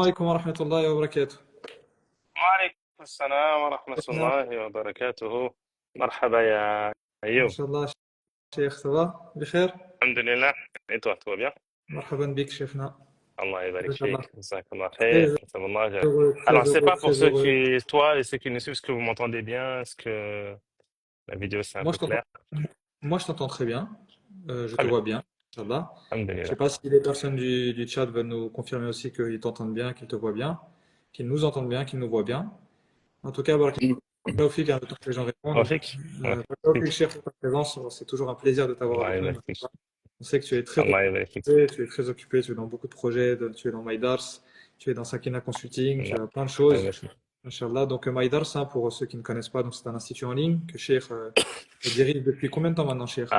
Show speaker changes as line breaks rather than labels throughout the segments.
عليكم ورحمة الله وبركاته.
وعليكم السلام ورحمة
كيفنا؟
الله وبركاته. مرحبا يا
ما
أيوب.
شاء الله. شيخ سوا بخير.
الحمد لله. Et toi, tout va bien?
مرحبا بك شيخنا.
Allah يبارك
جزاك الله
فيك. جزاك الله
très
خير. جزاك الله خير.
heureux,
Alors,
très
je sais
heureux,
pas pour
très
ceux
heureux.
qui, toi et ceux qui nous suivent, est-ce que vous m'entendez bien? Est-ce que la vidéo c'est un
Moi
peu
je t'entends,
clair?
moi je t'entends très bien. Je
Très
te
bien.
vois bien. Inch'Allah. Je sais
Alhamdulillah.
pas si les personnes du chat veulent nous confirmer aussi qu'ils t'entendent bien, qu'ils te voient bien, qu'ils nous entendent bien, qu'ils nous voient bien. En tout cas, barakallahu fik, hein, le temps que les gens répondent. Donc,
Rafik?
barakallahu fik, Cheikh, pour ta présence. C'est toujours un plaisir de t'avoir
Allah
avec nous.
يبارك فيك.
On sait que tu es très
Allah يبارك فيك.
occupé, tu es dans beaucoup de projets, tu es dans MyDars, tu es dans Sakina Consulting, tu
Allah
as plein de choses.
يبارك فيك.
Inch'Allah. Donc MyDars, hein, pour ceux qui ne connaissent pas, donc c'est un institut en ligne que Cheikh dirige depuis combien de temps maintenant, Cheikh?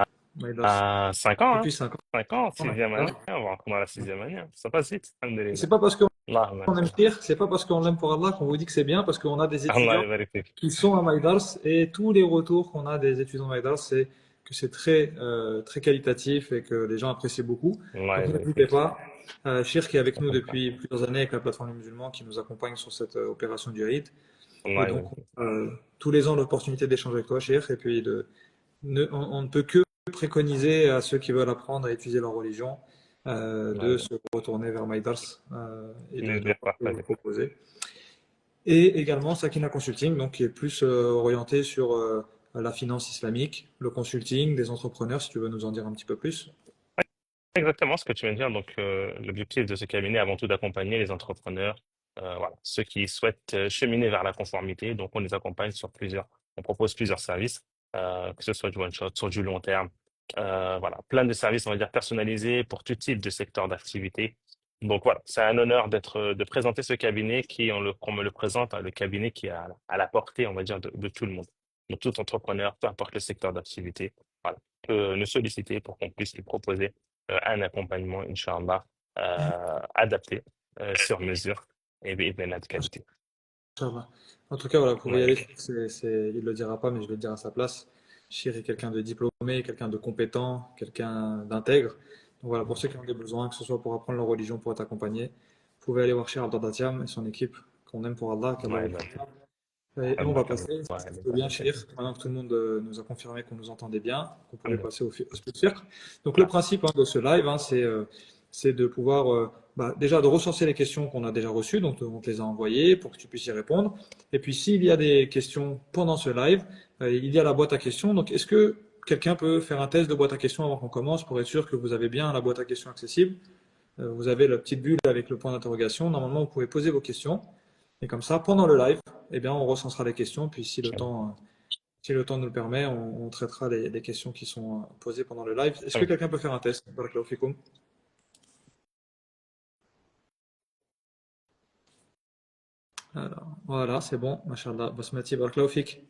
MyDars.
À 5 ans, hein?
Depuis 5 ans.
5 ans, sixième année.
D'accord.
On va rentrer dans la sixième année. Ça passe vite.
Et
Alhamdulillah.
c'est pas parce qu'on
Allah
aime Cheikh, c'est pas parce qu'on l'aime pour Allah qu'on vous dit que c'est bien, parce qu'on a des
Allah
étudiants
يبارك فيك.
qui sont à MyDars et tous les retours qu'on a des étudiants de MyDars, c'est que c'est très, très qualitatif et que les gens apprécient beaucoup.
Allah
Donc
يبارك
n'hésitez
فيك.
pas. Shir qui est avec nous depuis plusieurs années avec la plateforme des musulmans qui nous accompagne sur cette opération du Eid. Et
الله
donc,
يبارك فيك.
tous les ans, l'opportunité d'échanger avec toi, Shir. Et puis, on ne peut que préconiser à ceux qui veulent apprendre à étudier leur religion
الله
de
يبارك.
se retourner vers Maïdars et de
نبدأ
voir ce que vous
مرحبا.
proposez. Et également Sakina Consulting, donc qui est plus orienté sur la finance islamique, le consulting, des entrepreneurs, si tu veux nous en dire un petit peu plus.
Exactement ce que tu viens de dire. Donc, l'objectif de ce cabinet, avant tout, d'accompagner les entrepreneurs, voilà, ceux qui souhaitent cheminer vers la conformité. Donc, on les accompagne sur on propose plusieurs services, que ce soit du one shot, sur du long terme. Voilà, plein de services, on va dire, personnalisés pour tout type de secteur d'activité. Donc, voilà, c'est un honneur de présenter ce cabinet qu'on me le présente, hein, le cabinet qui est à la portée, on va dire, de tout le monde. Donc, tout entrepreneur, peu importe le secteur d'activité, voilà, peut nous solliciter pour qu'on puisse lui proposer un accompagnement, Inch'Allah, adapté, sur mesure et de qualité.
Inch'Allah. En tout cas, voilà, vous pouvez y
Ouais,
aller. Il ne le dira pas, mais je vais le dire à sa place. Chir est quelqu'un de diplômé, quelqu'un de compétent, quelqu'un d'intègre. Donc voilà, pour ceux qui ont des besoins, que ce soit pour apprendre leur religion, pour être accompagné, vous pouvez aller voir Cheikh Abdel et son équipe qu'on aime pour Allah, qu'Allah
ouais,
vous
ouais,
préserve. Et on va passer, si
ouais,
tu veux bien, Cheikh, maintenant que tout le monde nous a confirmé qu'on nous entendait bien, qu'on pouvait
ouais,
passer au speaker. Donc le
ouais.
principe de ce live, hein, c'est de pouvoir déjà de recenser les questions qu'on a déjà reçues, donc on te les a envoyées pour que tu puisses y répondre. Et puis s'il y a des questions pendant ce live, il y a la boîte à questions. Donc est-ce que quelqu'un peut faire un test de boîte à questions avant qu'on commence pour être sûr que vous avez bien la boîte à questions accessible? Vous avez la petite bulle avec le point d'interrogation. Normalement, vous pouvez poser vos questions. Et comme ça, pendant le live, eh bien, on recensera les questions. Puis si le temps nous le permet, on traitera les questions qui sont posées pendant le live. Est-ce que
Ouais.
quelqu'un peut faire un test? Barakallahu fikoum. Alors, voilà, c'est bon. Mashallah. Basmati, barakallahu fik.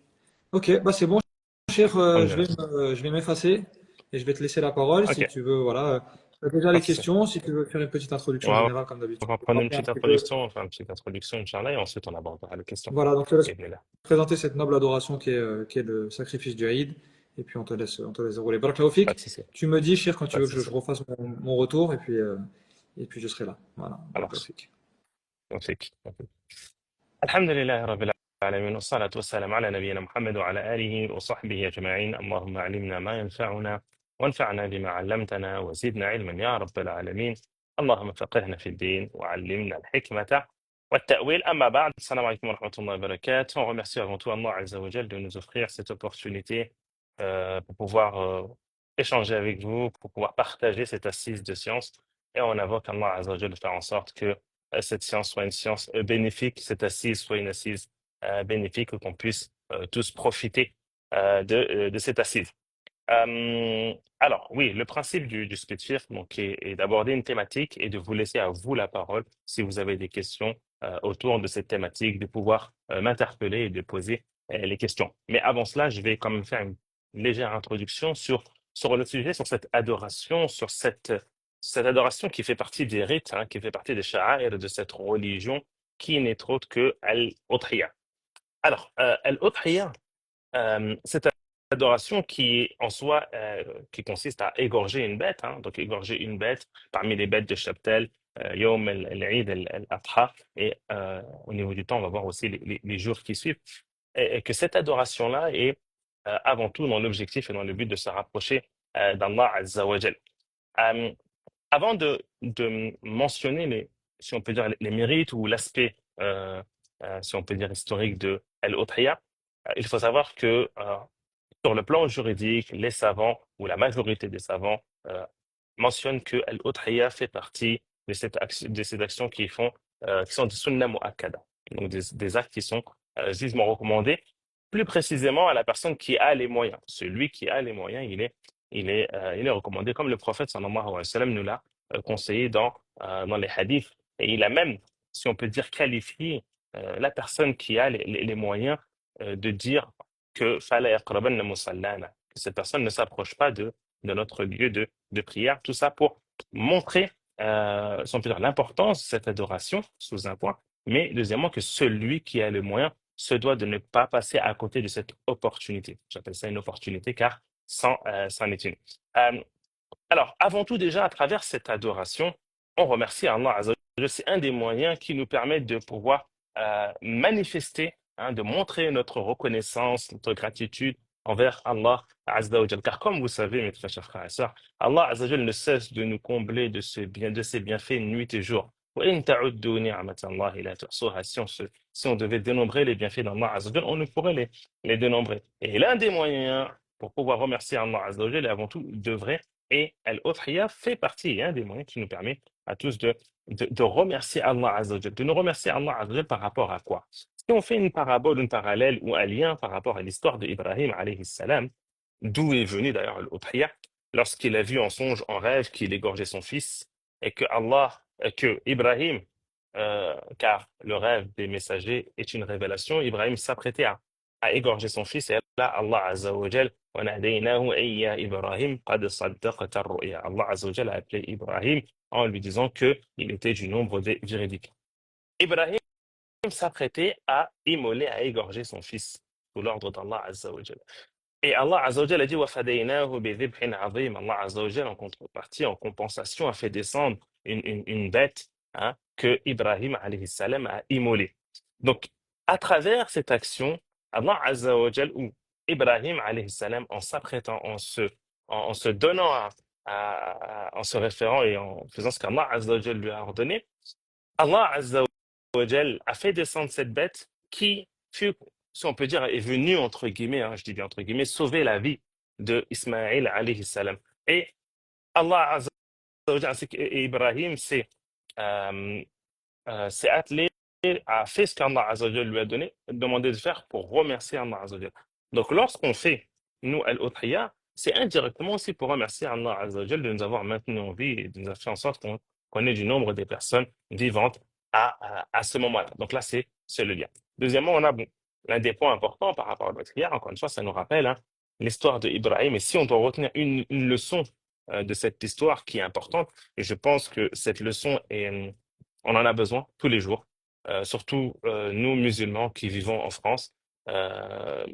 Ok, bah c'est bon, cher.
Alhamdulillah.
Je vais m'effacer et je vais te laisser la parole
Ok,
si tu veux. Voilà. Tu as déjà
pas
les
de souci.
questions. Si tu veux faire une petite
On
introduction
va,
générale, comme
on
d'habitude,
va
pour
prendre une
rappeler un
petite
petit peu.
introduction, enfin une petite introduction, Inch'Allah, et ensuite on abordera les questions.
Voilà, donc je te laisse
Et bien là.
présenter cette noble adoration qui est le sacrifice du Haïd, et puis on te laisse dérouler. Barakallahu
Pas
fik.
de souci.
Tu me dis, Cher, quand tu
Pas de
veux que je
souci.
refasse mon retour, et puis je serai là. Voilà,
Ça
Barakallahu
marche.
fik.
Merci. الحمد لله رب العالمين والصلاة والسلام على نبينا محمد وعلى آله وصحبه أجمعين. اللهم علمنا ما ينفعنا وانفعنا بما علمتنا وزدنا علما يا رب العالمين. اللهم فقهنا في الدين وعلمنا الحكمة والتأويل. أما بعد, السلام عليكم ورحمة الله وبركاته. On remercie avant tout Allah Azza wa Jal de nous offrir cette opportunité pour pouvoir échanger avec vous, pour pouvoir partager cette assise de science. Et on invoque Allah Azza wa Jal de faire en sorte que cette science soit une science bénéfique, cette assise soit une assise bénéfique, qu'on puisse tous profiter de cette assise. Alors, oui, le principe du split shift donc, est d'aborder une thématique et de vous laisser à vous la parole si vous avez des questions autour de cette thématique, de pouvoir m'interpeller et de poser les questions. Mais avant cela, je vais quand même faire une légère introduction sur le sujet, sur cette adoration, sur cette adoration qui fait partie des rites, hein, qui fait partie des sha'air de cette religion qui n'est autre que Al-Udhiyah. Alors, Al-Udhiyah, c'est adoration qui en soi qui consiste à égorger une bête, hein, donc égorger une bête parmi les bêtes de cheptel Yom al-Eid al-Adha, et au niveau du temps, on va voir aussi les jours qui suivent, et que cette adoration-là est avant tout dans l'objectif et dans le but de se rapprocher d'Allah Azza wa Jal. Euh, Avant de mentionner si on peut dire, les mérites ou l'aspect, si on peut dire, historique de Al-Udhiyah, il faut savoir que sur le plan juridique, les savants ou la majorité des savants mentionnent que Al-Udhiyah fait partie de ces actions qui sont des sunnah mu'akkada, donc des actes qui sont vivement recommandés, plus précisément à la personne qui a les moyens. Celui qui a les moyens, il est recommandé, comme le prophète sallallahu alayhi wa sallam nous l'a conseillé dans les hadiths. Et il a même, si on peut dire, qualifié la personne qui a les moyens de dire que fala yaqrabanna musallana, que cette personne ne s'approche pas de notre lieu de prière. Tout ça pour montrer, si on peut dire, l'importance de cette adoration sous un point, mais deuxièmement que celui qui a le moyen se doit de ne pas passer à côté de cette opportunité. J'appelle ça une opportunité car c'en est une. Euh, alors, avant tout, déjà, à travers cette adoration, on remercie Allah Azza wa Jalla. C'est un des moyens qui nous permettent de pouvoir manifester, de montrer notre reconnaissance, notre gratitude envers Allah Azza wa Jalla. Car comme vous savez, mes très chers frères et sœurs, Allah Azza wa Jalla ne cesse de nous combler de ses bienfaits nuit et jour. وَإِن تَعُدُّوا نِعْمَةَ اللَّهِ لَا تُحْصُوهَا. Si on devait dénombrer les bienfaits d'Allah Azza wa Jalla, on ne pourrait les dénombrer. Et l'un des moyens pour pouvoir remercier Allah Azza wa Jalla, avant tout, devrait et Al-Udhiyah fait partie des moyens qui nous permettent à tous de remercier Allah Azza wa Jal. De nous remercier Allah Azza wa Jal par rapport à quoi? Si on fait une parabole, une parallèle ou un lien par rapport à l'histoire d'Ibrahim alayhi salam, d'où est venu d'ailleurs Al-Udhiyah, lorsqu'il a vu en songe, en rêve, qu'il égorgeait son fils, et que Ibrahim, car le rêve des messagers est une révélation, Ibrahim s'apprêtait à égorger son fils, et là, Allah Azza wa Jal وَنَهْدَيْنَاهُ أَيْ يَا إِبْرَاهِيمُ قَدْ صَدَّقْتَ الرُّؤْيَا. Allah Azza wa Jalla a appelé Ibrahim en lui disant qu'il était du nombre des véridiques. Ibrahim s'apprêtait à immoler, à égorger son fils sous l'ordre d'Allah Azza wa Jalla. Et Allah Azza wa Jalla a dit وَفَدَيْنَاهُ بِذِبْحٍ عَظِيمٍ. Allah Azza wa Jalla, en contrepartie, en compensation, a fait descendre une bête que Ibrahim alayhi salam a immolée. Donc, à travers cette action, Allah Azza wa Jal, ou Ibrahim alayhi salam, en s'apprêtant, en se donnant, en se référant et en faisant ce qu'Allah Azza wa Jal lui a ordonné, Allah Azza wa Jal a fait descendre cette bête qui fut, si on peut dire, est venue, entre guillemets, je dis bien entre guillemets, sauver la vie de Ismaïl alayhi salam. Et Allah Azza wa Jal, ainsi qu'Ibrahim s'est attelé a fait ce qu'Allah Azza wa Jal lui a demandé de faire pour remercier Allah Azza wa Jal. Donc, lorsqu'on fait, nous, Al-Udhiyah, c'est indirectement aussi pour remercier Allah Azza wa Jal de nous avoir maintenus en vie et de nous avoir fait en sorte qu'on ait du nombre des personnes vivantes à ce moment-là. Donc là, c'est le lien. Deuxièmement, on a l'un des points importants par rapport à l'Udhiyah, encore une fois, ça nous rappelle l'histoire de Ibrahim. Et si on doit retenir une leçon de cette histoire qui est importante, et je pense que cette leçon on en a besoin tous les jours, surtout nous musulmans qui vivons en France. Euh,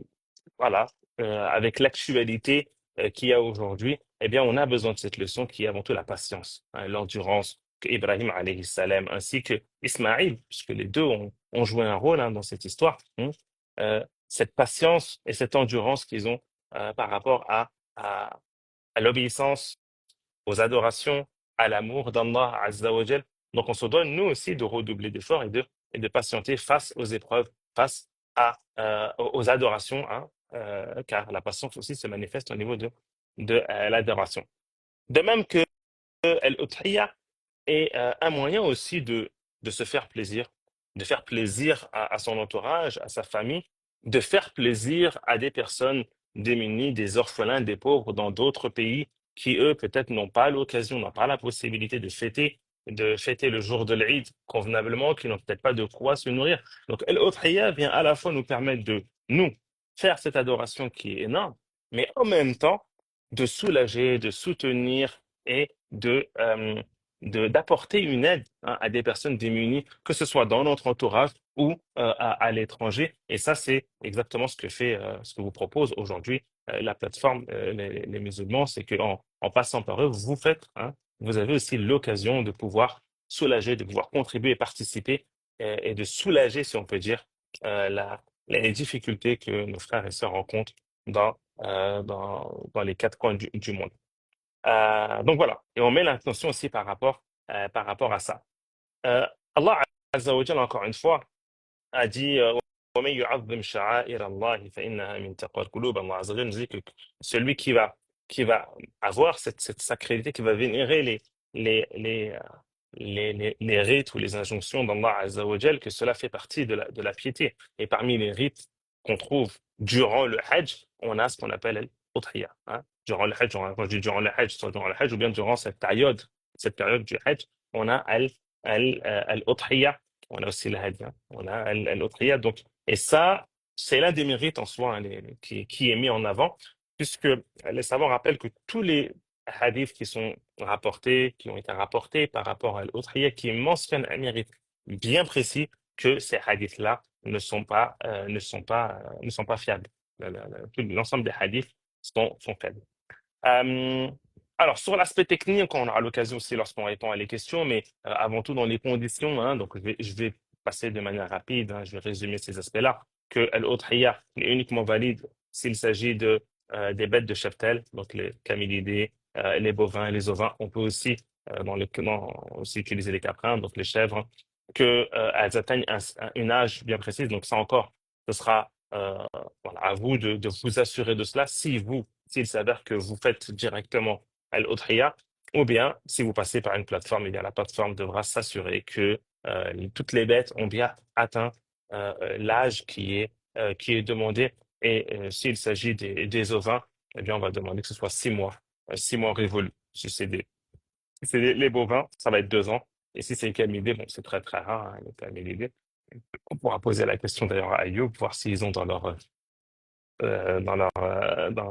voilà, avec l'actualité qu'il y a aujourd'hui, eh bien, on a besoin de cette leçon qui est avant tout la patience, l'endurance que Ibrahim alayhi salam ainsi que Ismaïl, puisque les deux ont joué un rôle dans cette histoire, cette patience et cette endurance qu'ils ont par rapport à l'obéissance, aux adorations, à l'amour d'Allah Azza wa Jal. Donc, on se doit, nous aussi, de redoubler d'efforts et de patienter face aux épreuves, face aux adorations, car la patience aussi se manifeste au niveau de l'adoration. De même que l'udhiyah est un moyen aussi de se faire plaisir, de faire plaisir à son entourage, à sa famille, de faire plaisir à des personnes démunies, des orphelins, des pauvres dans d'autres pays qui, eux, peut-être n'ont pas l'occasion, n'ont pas la possibilité de fêter le jour de l'Eid convenablement, qui n'ont peut-être pas de quoi se nourrir. Donc, l'udhiyah vient à la fois nous permettre de nous faire cette adoration qui est énorme, mais en même temps de soulager, de soutenir et d'apporter une aide à des personnes démunies, que ce soit dans notre entourage ou à l'étranger. Et ça, c'est exactement ce que vous propose aujourd'hui la plateforme les musulmans, c'est qu'en passant par eux, vous avez aussi l'occasion de pouvoir soulager, de pouvoir contribuer et participer et de soulager, si on peut dire, les difficultés que nos frères et sœurs rencontrent dans les quatre coins du monde. Donc voilà, et on met l'intention aussi par rapport à ça. Allah Azza wa Jalla, encore une fois, a dit وَمَن يُعَظِّمْ شَعَائِرَ اللَّهِ فَإِنَّهَا مِن تَقْوَى الْقُلُوبِ. Allah Azza wa Jalla nous dit que celui qui va avoir cette sacralité, qui va vénérer les, les, euh, les rites ou les injonctions d'Allah Azza wa Jalla, que cela fait partie de la piété. Et parmi les rites qu'on trouve durant le Hajj, on a ce qu'on appelle l'Udhiyah. Hein. Durant le Hajj, quand je dis durant le Hajj, soit durant le Hajj ou bien durant cette période du Hajj, on a al-Udhiyah, on a aussi le Hajj, hein. On a al-Udhiyah. Donc, et ça, c'est l'un des mérites en soi, hein, qui est mis en avant, puisque les savants rappellent que tous les hadiths qui ont été rapportés par rapport à l'Udhiyah, qui mentionnent un mérite bien précis, que ces hadiths-là ne sont pas fiables. L'ensemble des hadiths sont faibles. Euh, alors, sur l'aspect technique, on aura l'occasion aussi lorsqu'on répond à les questions, mais avant tout dans les conditions, hein, donc je vais passer de manière rapide, hein, je vais résumer ces aspects-là, que l'Udhiyah est uniquement valide s'il s'agit des bêtes de cheptel, donc les camélidés, les bovins, les ovins. On peut aussi, aussi utiliser les caprins, donc les chèvres, que elles atteignent une âge bien précise. Donc ça encore, ce sera voilà, à vous de vous assurer de cela s'il s'avère que vous faites directement Al-Udhiyah, ou bien si vous passez par une plateforme, eh bien la plateforme devra s'assurer que toutes les bêtes ont bien atteint l'âge qui est demandé. Et s'il s'agit des ovins, eh bien on va demander que ce soit 6 mois, 6 mois révolus. Si c'est les bovins, ça va être 2 ans. Et si c'est les camélidés, bon, c'est très très rare, hein, les camélidés. On pourra poser la question d'ailleurs à Ayoub, voir s'ils ont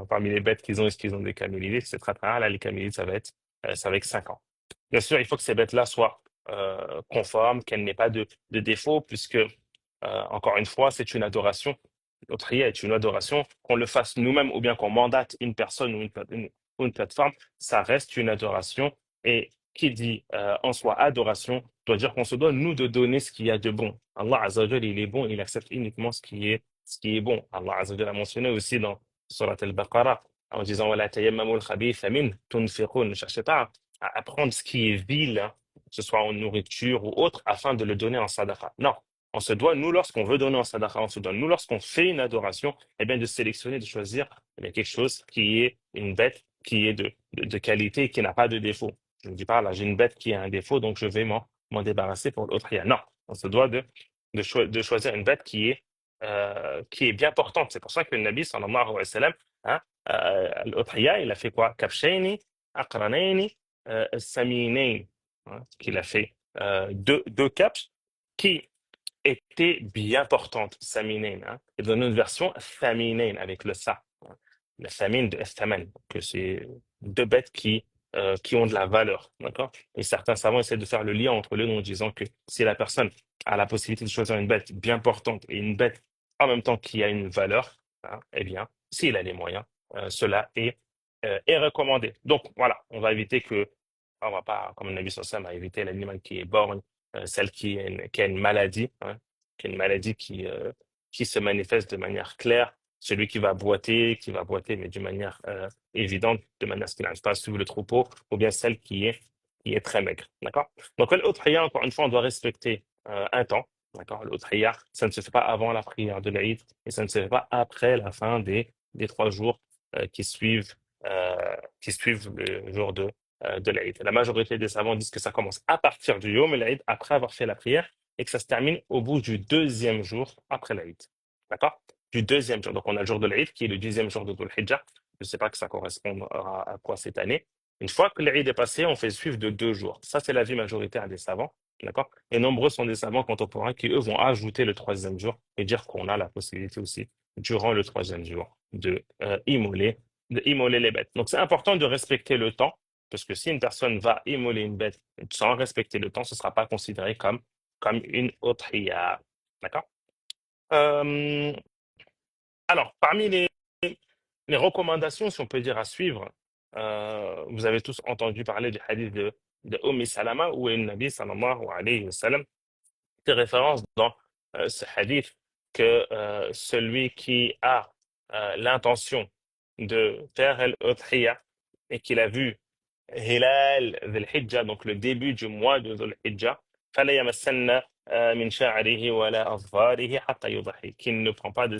parmi les bêtes qu'ils ont, est-ce qu'ils ont des camélidés? C'est très très rare. Là, les camélidés, ça va être 5 ans. Bien sûr, il faut que ces bêtes-là soient conformes, qu'elles n'aient pas de défauts, puisque, encore une fois, c'est une adoration. Notre prière est une adoration. Qu'on le fasse nous-mêmes ou bien qu'on mandate une personne ou une plateforme, ça reste une adoration. Et qui dit en soi adoration, doit dire qu'on se doit, nous, de donner ce qu'il y a de bon. Allah Azza wa Jalla, il est bon, il accepte uniquement ce qui est bon. Allah Azza wa Jalla a mentionné aussi dans Surat al-Baqarah, en disant وَلَا تَيَمَّمُوا الْخَبِيثَ مِنْهُ تُنْفِقُونَ. Ne cherchez pas à prendre ce qui est vil, hein, que ce soit en nourriture ou autre, afin de le donner en sadaqa. Non, on se doit, nous, lorsqu'on veut donner en sadaqa, on se doit, nous, lorsqu'on fait une adoration, eh bien, de sélectionner, de choisir eh bien, quelque chose qui est une bête qui est de qualité et qui n'a pas de défaut. Je ne dis pas, là, j'ai une bête qui a un défaut, donc je vais m'en débarrasser pour l'autre. Non, on se doit de choisir une bête qui est bien portante. C'est pour ça que le Nabi, sallallahu alayhi wa sallam, hein, l'Udhiyah, il a fait quoi? Kabshayni, Aqranayni, Saminayn. Hein, qu'il a fait deux caps qui étaient bien portantes, Saminayn. Hein, et dans une version, Thaminayn, avec le sa. Hein, la famine de Estaman, que c'est deux bêtes qui ont de la valeur. D'accord? Et certains savants essaient de faire le lien entre les deux en disant que si la personne a la possibilité de choisir une bête bien portante et une bête en même temps qui a une valeur, hein, eh bien, s'il a les moyens, cela est recommandé. Donc voilà, on va éviter on va pas, comme le Nabi sallallahu alayhi wa sallam, a évité l'animal qui est borgne, celle qui a une maladie, hein, qui a une maladie qui se manifeste de manière claire, celui qui va boiter, mais d'une manière évidente, de manière à ce qu'il n'arrive pas à suivre le troupeau, ou bien celle qui est très maigre. D'accord? Donc, l'Udhiyah, encore une fois, on doit respecter un temps. D'accord? L'Udhiyah, ça ne se fait pas avant la prière de l'Aïd et ça ne se fait pas après la fin des 3 jours qui suivent le jour de l'Aïd. La majorité des savants disent que ça commence à partir du Yom l'Aïd, après avoir fait la prière, et que ça se termine au bout du deuxième jour après l'Aïd. D'accord? Du deuxième jour. Donc, on a le jour de l'Aïd qui est le 10e jour de Dhul Hijjah. Je ne sais pas que ça correspondra à quoi cette année. Une fois que l'Aïd est passé, on fait suivre de 2 jours. Ça, c'est l'avis majoritaire des savants. D'accord? Et nombreux sont des savants contemporains qui, eux, vont ajouter le troisième jour et dire qu'on a la possibilité aussi, durant le troisième jour, de immoler les bêtes. Donc, c'est important de respecter le temps, parce que si une personne va immoler une bête sans respecter le temps, ce ne sera pas considéré comme une udhiyah. D'accord? Euh, alors, parmi les recommandations, si on peut dire, à suivre, vous avez tous entendu parler du hadith de de Salama, où le Nabi sallallahu alayhi wa sallam fait référence dans ce hadith que celui qui a l'intention de faire al-Udhiyah et qu'il a vu Hilal Dhul Hijjah, donc le début du mois de Dhul Hijjah, فلا يمسن من شعره ولا أظفاره حتى يضحي, qu'il ne prend pas de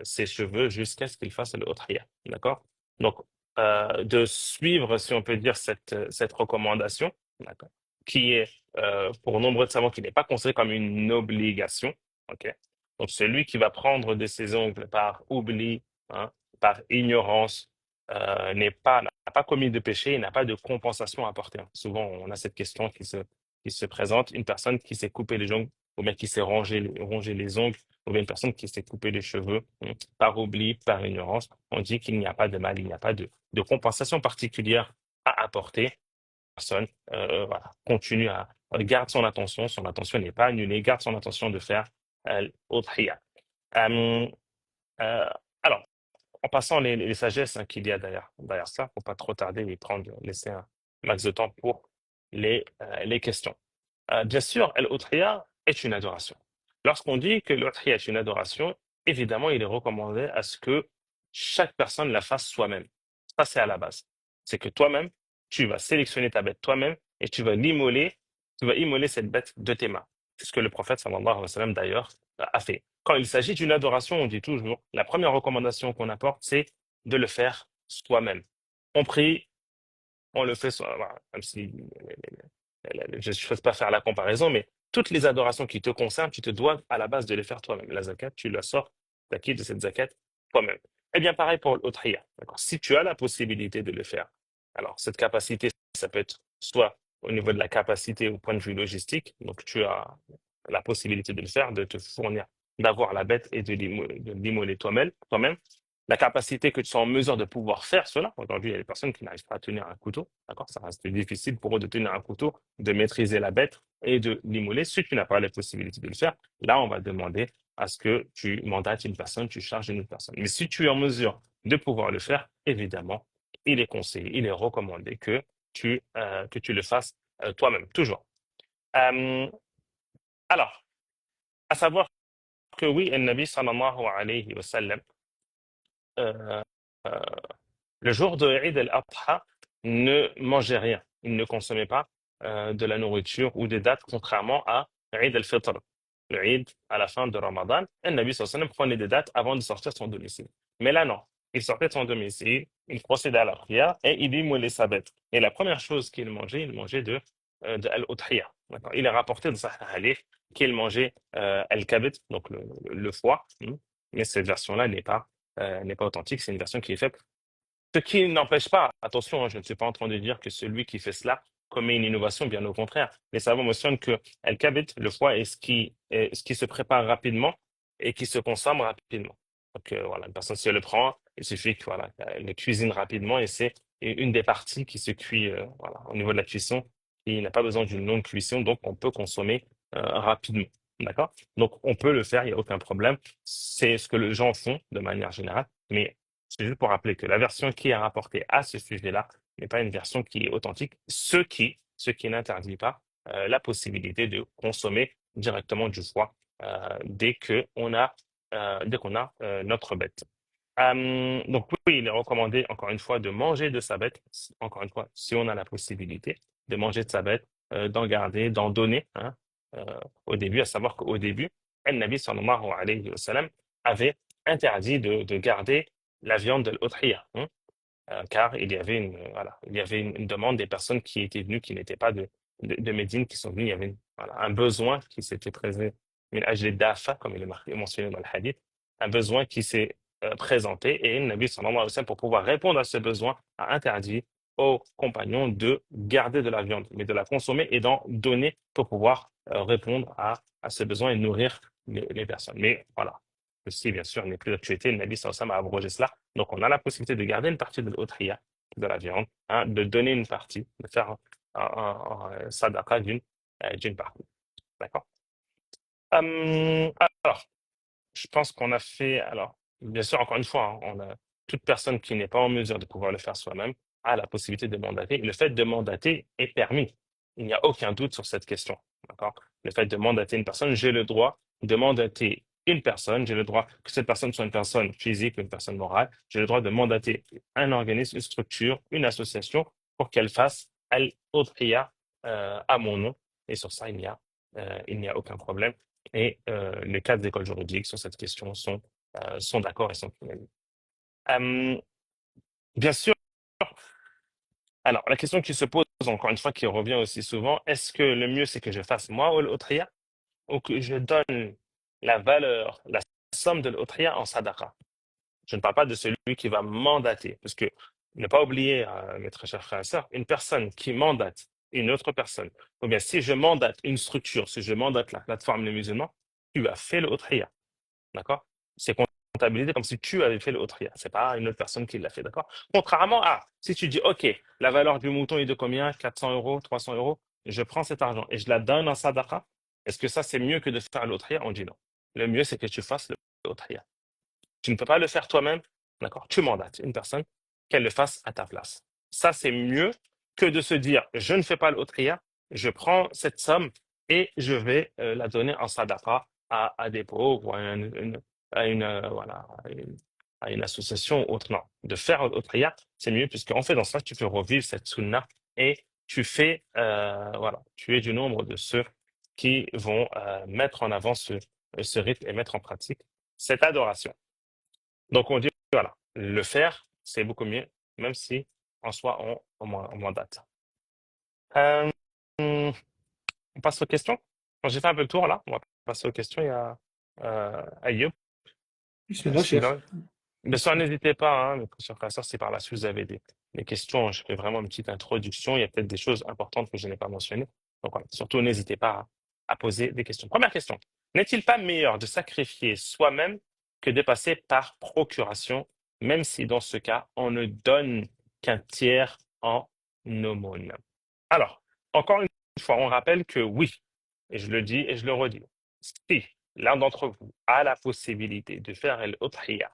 ses cheveux jusqu'à ce qu'il fasse le udhiyah. D'accord? Donc, de suivre, si on peut dire, cette recommandation, d'accord, qui est, pour nombre de savants, qui n'est pas considérée comme une obligation. Ok? Donc, celui qui va prendre de ses ongles par oubli, hein, par ignorance, n'a pas commis de péché et n'a pas de compensation à apporter. Hein. Souvent, on a cette question qui se présente, une personne qui s'est coupé les ongles ou bien qui s'est rongé les ongles ou bien une personne qui s'est coupé les cheveux par oubli, par ignorance, on dit qu'il n'y a pas de mal, il n'y a pas de compensation particulière à apporter. La personne voilà, continue garde son attention n'est pas annulée, garde son attention de faire l'udhiyah. Euh, euh, alors, en passant les sagesses qu'il y a derrière ça, pour pas trop tarder et laisser un max de temps pour les questions. Bien sûr, l'udhiyah est une adoration. Lorsqu'on dit que l'udhiyah est une adoration, évidemment, il est recommandé à ce que chaque personne la fasse soi-même. Ça, c'est à la base. C'est que toi-même, tu vas sélectionner ta bête toi-même et tu vas immoler cette bête de tes mains. C'est ce que le prophète, sallallahu alayhi wa sallam, d'ailleurs, a fait. Quand il s'agit d'une adoration, on dit toujours, la première recommandation qu'on apporte, c'est de le faire soi-même. On prie, on le fait soi, voilà, même si je ne souhaite pas faire la comparaison, mais toutes les adorations qui te concernent, tu te dois à la base de les faire toi-même. La zakat, tu la sors, t'acquittes de cette zakat toi-même. Eh bien, pareil pour l'udhiyah. D'accord. Si tu as la possibilité de le faire, alors cette capacité, ça peut être soit au niveau de la capacité au point de vue logistique, donc tu as la possibilité de le faire, de te fournir, d'avoir la bête et de l'immoler toi-même. La capacité que tu sois en mesure de pouvoir faire cela. Aujourd'hui, il y a des personnes qui n'arrivent pas à tenir un couteau. D'accord? Ça reste difficile pour eux de tenir un couteau, de maîtriser la bête et de l'immoler. Si tu n'as pas la possibilité de le faire, là, on va demander à ce que tu mandates une personne, tu charges une autre personne. Mais si tu es en mesure de pouvoir le faire, évidemment, il est conseillé, il est recommandé que tu le fasses toi-même, toujours. Euh, alors, à savoir que oui, le Nabi sallallahu alayhi wa sallam, euh, euh, le jour de Eid al-Adha, ne mangeait rien. Il ne consommait pas de la nourriture ou des dates, contrairement à Eid al-Fitr, le Eid à la fin de Ramadan. Et le Nabi sallallahu alayhi wa sallam prenait des dates avant de sortir de son domicile. Mais là, non. Il sortait de son domicile, il procédait à la prière et il immolait sa bête. Et la première chose qu'il mangeait, il mangeait de al-Udhiyah. D'accord. Il est rapporté dans Sahih Hadith qu'il mangeait al-Kabid, donc le foie. Mais cette version-là n'est pas authentique, c'est une version qui est faite. Ce qui n'empêche pas, attention, hein, je ne suis pas en train de dire que celui qui fait cela commet une innovation, bien au contraire. Les savants mentionnent que al-kabid, le foie, est ce qui se prépare rapidement et qui se consomme rapidement. Donc voilà, une personne, si elle le prend, il suffit que voilà, elle le cuisine rapidement et c'est une des parties qui se cuit voilà, au niveau de la cuisson. Il n'a pas besoin d'une longue cuisson, donc on peut consommer rapidement. D'accord? Donc on peut le faire, il n'y a aucun problème. C'est ce que les gens font de manière générale, mais c'est juste pour rappeler que la version qui est rapportée à ce sujet-là n'est pas une version qui est authentique, ce qui n'interdit pas la possibilité de consommer directement du foie dès qu'on a notre bête. Donc oui, il est recommandé encore une fois de manger de sa bête, encore une fois, si on a la possibilité de manger de sa bête, d'en garder, d'en donner hein, euh, au début, à savoir qu'au début, Al-Nabi sallallahu alayhi wa sallam avait interdit de garder la viande de l'udhiyah, hein, car il y avait une demande des personnes qui étaient venues, qui n'étaient pas de Médine, qui sont venues, il y avait voilà, un besoin qui s'était présenté, min ajli dafa, comme il est mentionné dans le hadith, un besoin qui s'est présenté et le Nabi sallallahu alayhi wa sallam, pour pouvoir répondre à ce besoin, a interdit aux compagnons de garder de la viande, mais de la consommer et d'en donner pour pouvoir répondre à ce besoin et nourrir les personnes. Mais voilà, ceci, bien sûr, n'est plus d'actualité. Le Nabi sallallahu alayhi wa sallam a abrogé cela. Donc, on a la possibilité de garder une partie de l'udhiyah, de la viande, hein, de donner une partie, de faire un sadaqa d'une partie. D'accord? Alors, je pense qu'on a fait. Alors, bien sûr, encore une fois, hein, on a toute personne qui n'est pas en mesure de pouvoir le faire soi-même a la possibilité de mandater. Le fait de mandater est permis. Il n'y a aucun doute sur cette question. D'accord? Le fait de mandater une personne, j'ai le droit de mandater une personne, j'ai le droit que cette personne soit une personne physique ou une personne morale, j'ai le droit de mandater un organisme, une structure, une association pour qu'elle fasse al-udhiya à mon nom. Et sur ça, il n'y a aucun problème. Et les cadres d'école juridiques sur cette question sont d'accord et sont unanimes. Euh, bien sûr, alors la question qui se pose, encore une fois, qui revient aussi souvent, est-ce que le mieux c'est que je fasse moi ou l'autriya ou que je donne la valeur, la somme de l'autriya en sadaqa? Je ne parle pas de celui qui va mandater, parce que ne pas oublier, mes très chers frères et sœurs, une personne qui mandate une autre personne, ou bien si je mandate une structure, si je mandate la plateforme Les Musulmans, tu as fait l'autriya. D'accord? C'est comptabilisé comme si tu avais fait le Otria. C'est pas une autre personne qui l'a fait, d'accord? Contrairement à, si tu dis, OK, la valeur du mouton est de combien? 400 euros, 300 euros. Je prends cet argent et je la donne en sadaqa. Est-ce que ça, c'est mieux que de faire l'Otria? On dit non. Le mieux, c'est que tu fasses le Otria. Tu ne peux pas le faire toi-même, d'accord? Tu mandates une personne qu'elle le fasse à ta place. Ça, c'est mieux que de se dire, je ne fais pas l'Otria, je prends cette somme et je vais la donner en sadaqa à des pauvres ou voilà, à une association ou autre. Non, de faire l'Otria, c'est mieux puisqu'en fait, dans cela, tu peux revivre cette sunna et tu fais, voilà, tu es du nombre de ceux qui vont mettre en avant ce rythme et mettre en pratique cette adoration. Donc, on dit, voilà, le faire, c'est beaucoup mieux, même si en soi, on mandate. Euh, on passe aux questions. Bon, j'ai fait un peu le tour là. On va passer aux questions. Il y a Ayoub.
Bismillah, Cheikh.
Sinon, bien sûr, n'hésitez pas, hein, mes chers frères et sœurs, si par la suite vous avez des questions, je fais vraiment une petite introduction. Il y a peut-être des choses importantes que je n'ai pas mentionnées. Donc voilà, surtout, n'hésitez pas à poser des questions. Première question. N'est-il pas meilleur de sacrifier soi-même que de passer par procuration, même si dans ce cas, on ne donne qu'un tiers en aumône? Alors, encore une fois, on rappelle que oui, et je le dis et je le redis, si l'un d'entre vous a la possibilité de faire l'udhiya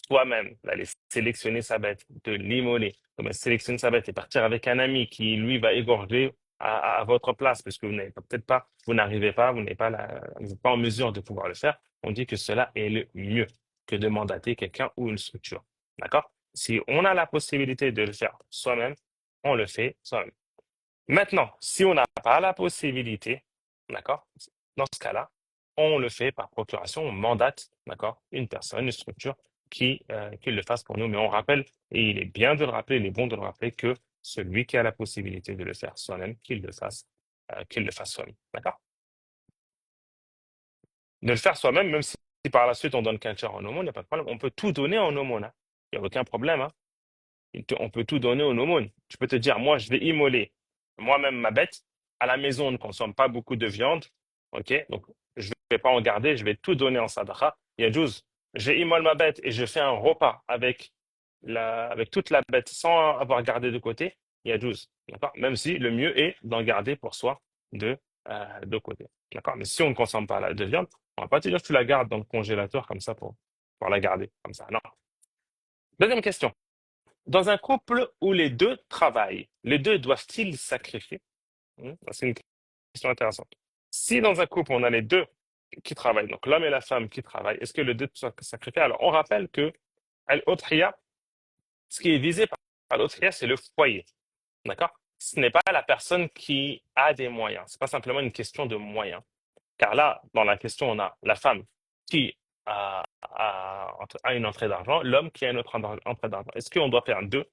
soi-même, d'aller sélectionner sa bête, de l'immoler, comme sélectionner sa bête et partir avec un ami qui, lui, va égorger à votre place, parce que vous n'avez peut-être pas, vous n'arrivez pas, vous n'êtes pas en mesure de pouvoir le faire, on dit que cela est le mieux que de mandater quelqu'un ou une structure. D'accord? Si on a la possibilité de le faire soi-même, on le fait soi-même. Maintenant, si on n'a pas la possibilité, d'accord, dans ce cas-là, on le fait par procuration, on mandate, d'accord, une personne, une structure qui le fasse pour nous. Mais on rappelle, et il est bien de le rappeler, il est bon de le rappeler, que celui qui a la possibilité de le faire soi-même, qu'il le fasse soi-même. D'accord? De le faire soi-même, même si par la suite on donne qu'un tiers en aumône, il n'y a pas de problème. On peut tout donner en aumône, hein. Il n'y a aucun problème, hein. On peut tout donner en aumône. Tu peux te dire, moi, je vais immoler moi-même ma bête. À la maison, on ne consomme pas beaucoup de viande. OK? Donc, je ne vais pas en garder, je vais tout donner en sadaqa. Il y a 12. J'immole ma bête et je fais un repas avec toute la bête sans avoir gardé de côté. Il y a 12. D'accord? Même si le mieux est d'en garder pour soi de côté. D'accord? Mais si on ne consomme pas de viande, on ne va pas te dire que tu la gardes dans le congélateur comme ça pour la garder. Comme ça. Non. Deuxième question. Dans un couple où les deux travaillent, les deux doivent-ils sacrifier? C'est une question intéressante. Si dans un couple, on a les deux qui travaillent, donc l'homme et la femme qui travaillent, est-ce que les deux doivent sacrifier? Alors, on rappelle que al-udhiya, ce qui est visé par al-udhiya, c'est le foyer. D'accord? Ce n'est pas la personne qui a des moyens. Ce n'est pas simplement une question de moyens. Car là, dans la question, on a la femme qui a une entrée d'argent, l'homme qui a une autre entrée d'argent. Est-ce qu'on doit faire deux?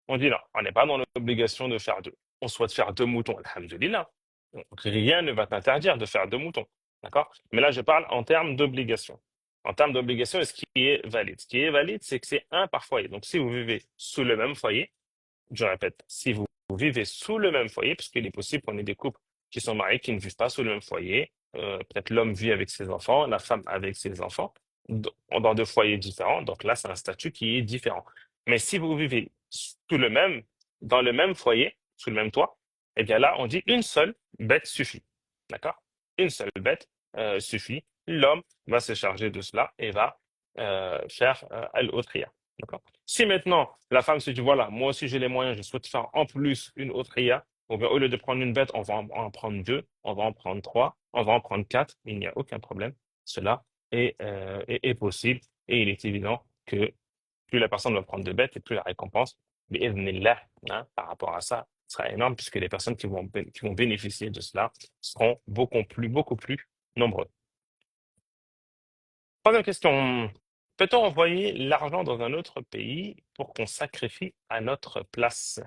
On dit non, on n'est pas dans l'obligation de faire deux. On souhaite faire deux moutons, alhamdoulilah. Donc, rien ne va t'interdire de faire deux moutons. D'accord? Mais là, je parle en termes d'obligation. En termes d'obligation, ce qui est valide? Ce qui est valide, c'est que c'est un par foyer. Donc, si vous vivez sous le même foyer, je répète, si vous vivez sous le même foyer, parce qu'il est possible qu'on ait des couples qui sont mariés qui ne vivent pas sous le même foyer, peut-être l'homme vit avec ses enfants, la femme avec ses enfants, dans deux foyers différents, donc là, c'est un statut qui est différent. Mais si vous vivez dans le même foyer, sous le même toit, eh bien là, on dit une seule bête suffit. D'accord? Une seule bête suffit. L'homme va se charger de cela et va faire al-udhiya. D'accord? Si maintenant la femme se dit, voilà, moi aussi j'ai les moyens, je souhaite faire en plus une autre IA, ou bien au lieu de prendre une bête, on va en prendre deux, on va en prendre trois, on va en prendre quatre, il n'y a aucun problème. Cela est possible et il est évident que plus la personne va prendre de bêtes et plus la récompense, bi'idhnillah, hein, par rapport à ça, sera énorme puisque les personnes qui vont bénéficier de cela seront beaucoup plus nombreux. Troisième question. Peut-on envoyer l'argent dans un autre pays pour qu'on sacrifie à notre place?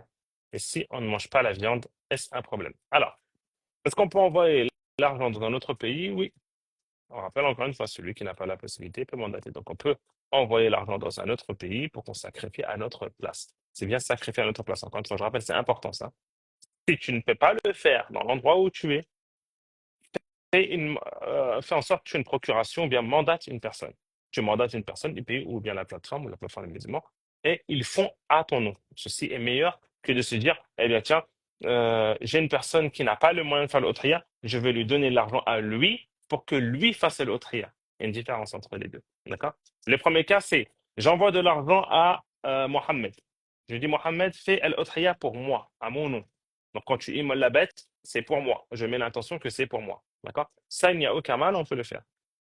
Et si on ne mange pas la viande, est-ce un problème? Alors, est-ce qu'on peut envoyer l'argent dans un autre pays? Oui. On rappelle encore une fois, celui qui n'a pas la possibilité peut mandater. Donc, on peut envoyer l'argent dans un autre pays pour qu'on sacrifie à notre place. C'est bien sacrifier à notre place. Encore une fois, je rappelle, c'est important ça. Si tu ne peux pas le faire dans l'endroit où tu es, fais en sorte que tu aies une procuration ou bien mandate une personne. Tu mandates une personne du pays ou bien la plateforme ou la plateforme des musulmans et ils font à ton nom. Ceci est meilleur que de se dire, eh bien tiens, j'ai une personne qui n'a pas le moyen de faire l'autriya, je vais lui donner l'argent à lui pour que lui fasse l'autriya. Il y a une différence entre les deux. D'accord? Le premier cas, c'est j'envoie de l'argent à Mohamed. Je dis Mohamed, fais l'autriya pour moi, à mon nom. Donc quand tu immoles la bête, c'est pour moi. Je mets l'intention que c'est pour moi. D'accord? Ça, il n'y a aucun mal, on peut le faire.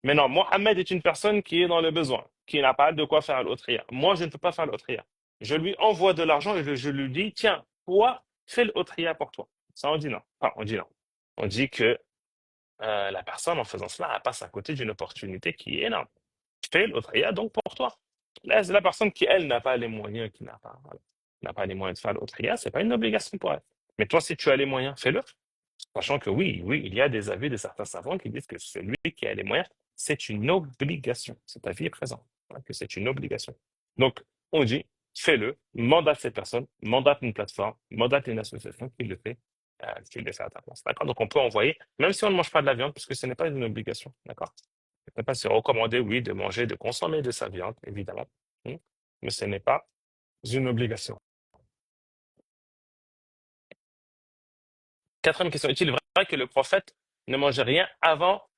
Maintenant, Mohamed est une personne qui est dans le besoin, qui n'a pas de quoi faire l'autriya. Moi, je ne peux pas faire l'autriya. Je lui envoie de l'argent et je lui dis, tiens, toi, fais l'autriya pour toi. Ça, on dit non. Enfin, on dit non. On dit que la personne, en faisant cela, elle passe à côté d'une opportunité qui est énorme. Fais l'autriya donc pour toi. Là, c'est la personne qui, elle, n'a pas les moyens, qui n'a pas, voilà, n'a pas les moyens de faire l'autriya, c'est pas une obligation pour elle. Mais toi, si tu as les moyens, fais-le. Sachant que oui, il y a des avis de certains savants qui disent que celui qui a les moyens, c'est une obligation. Cet avis est présent, hein, que c'est une obligation. Donc, on dit, fais-le, mandate cette personne, mandate une plateforme, mandate une association qui le fait à ta place. D'accord? Donc, on peut envoyer, même si on ne mange pas de la viande, puisque ce n'est pas une obligation. D'accord? Ce n'est pas c'est recommandé, oui, de manger, de consommer de sa viande, évidemment. Mais ce n'est pas une obligation. Quatrième question. Est-il vrai que le prophète ne mangeait rien avant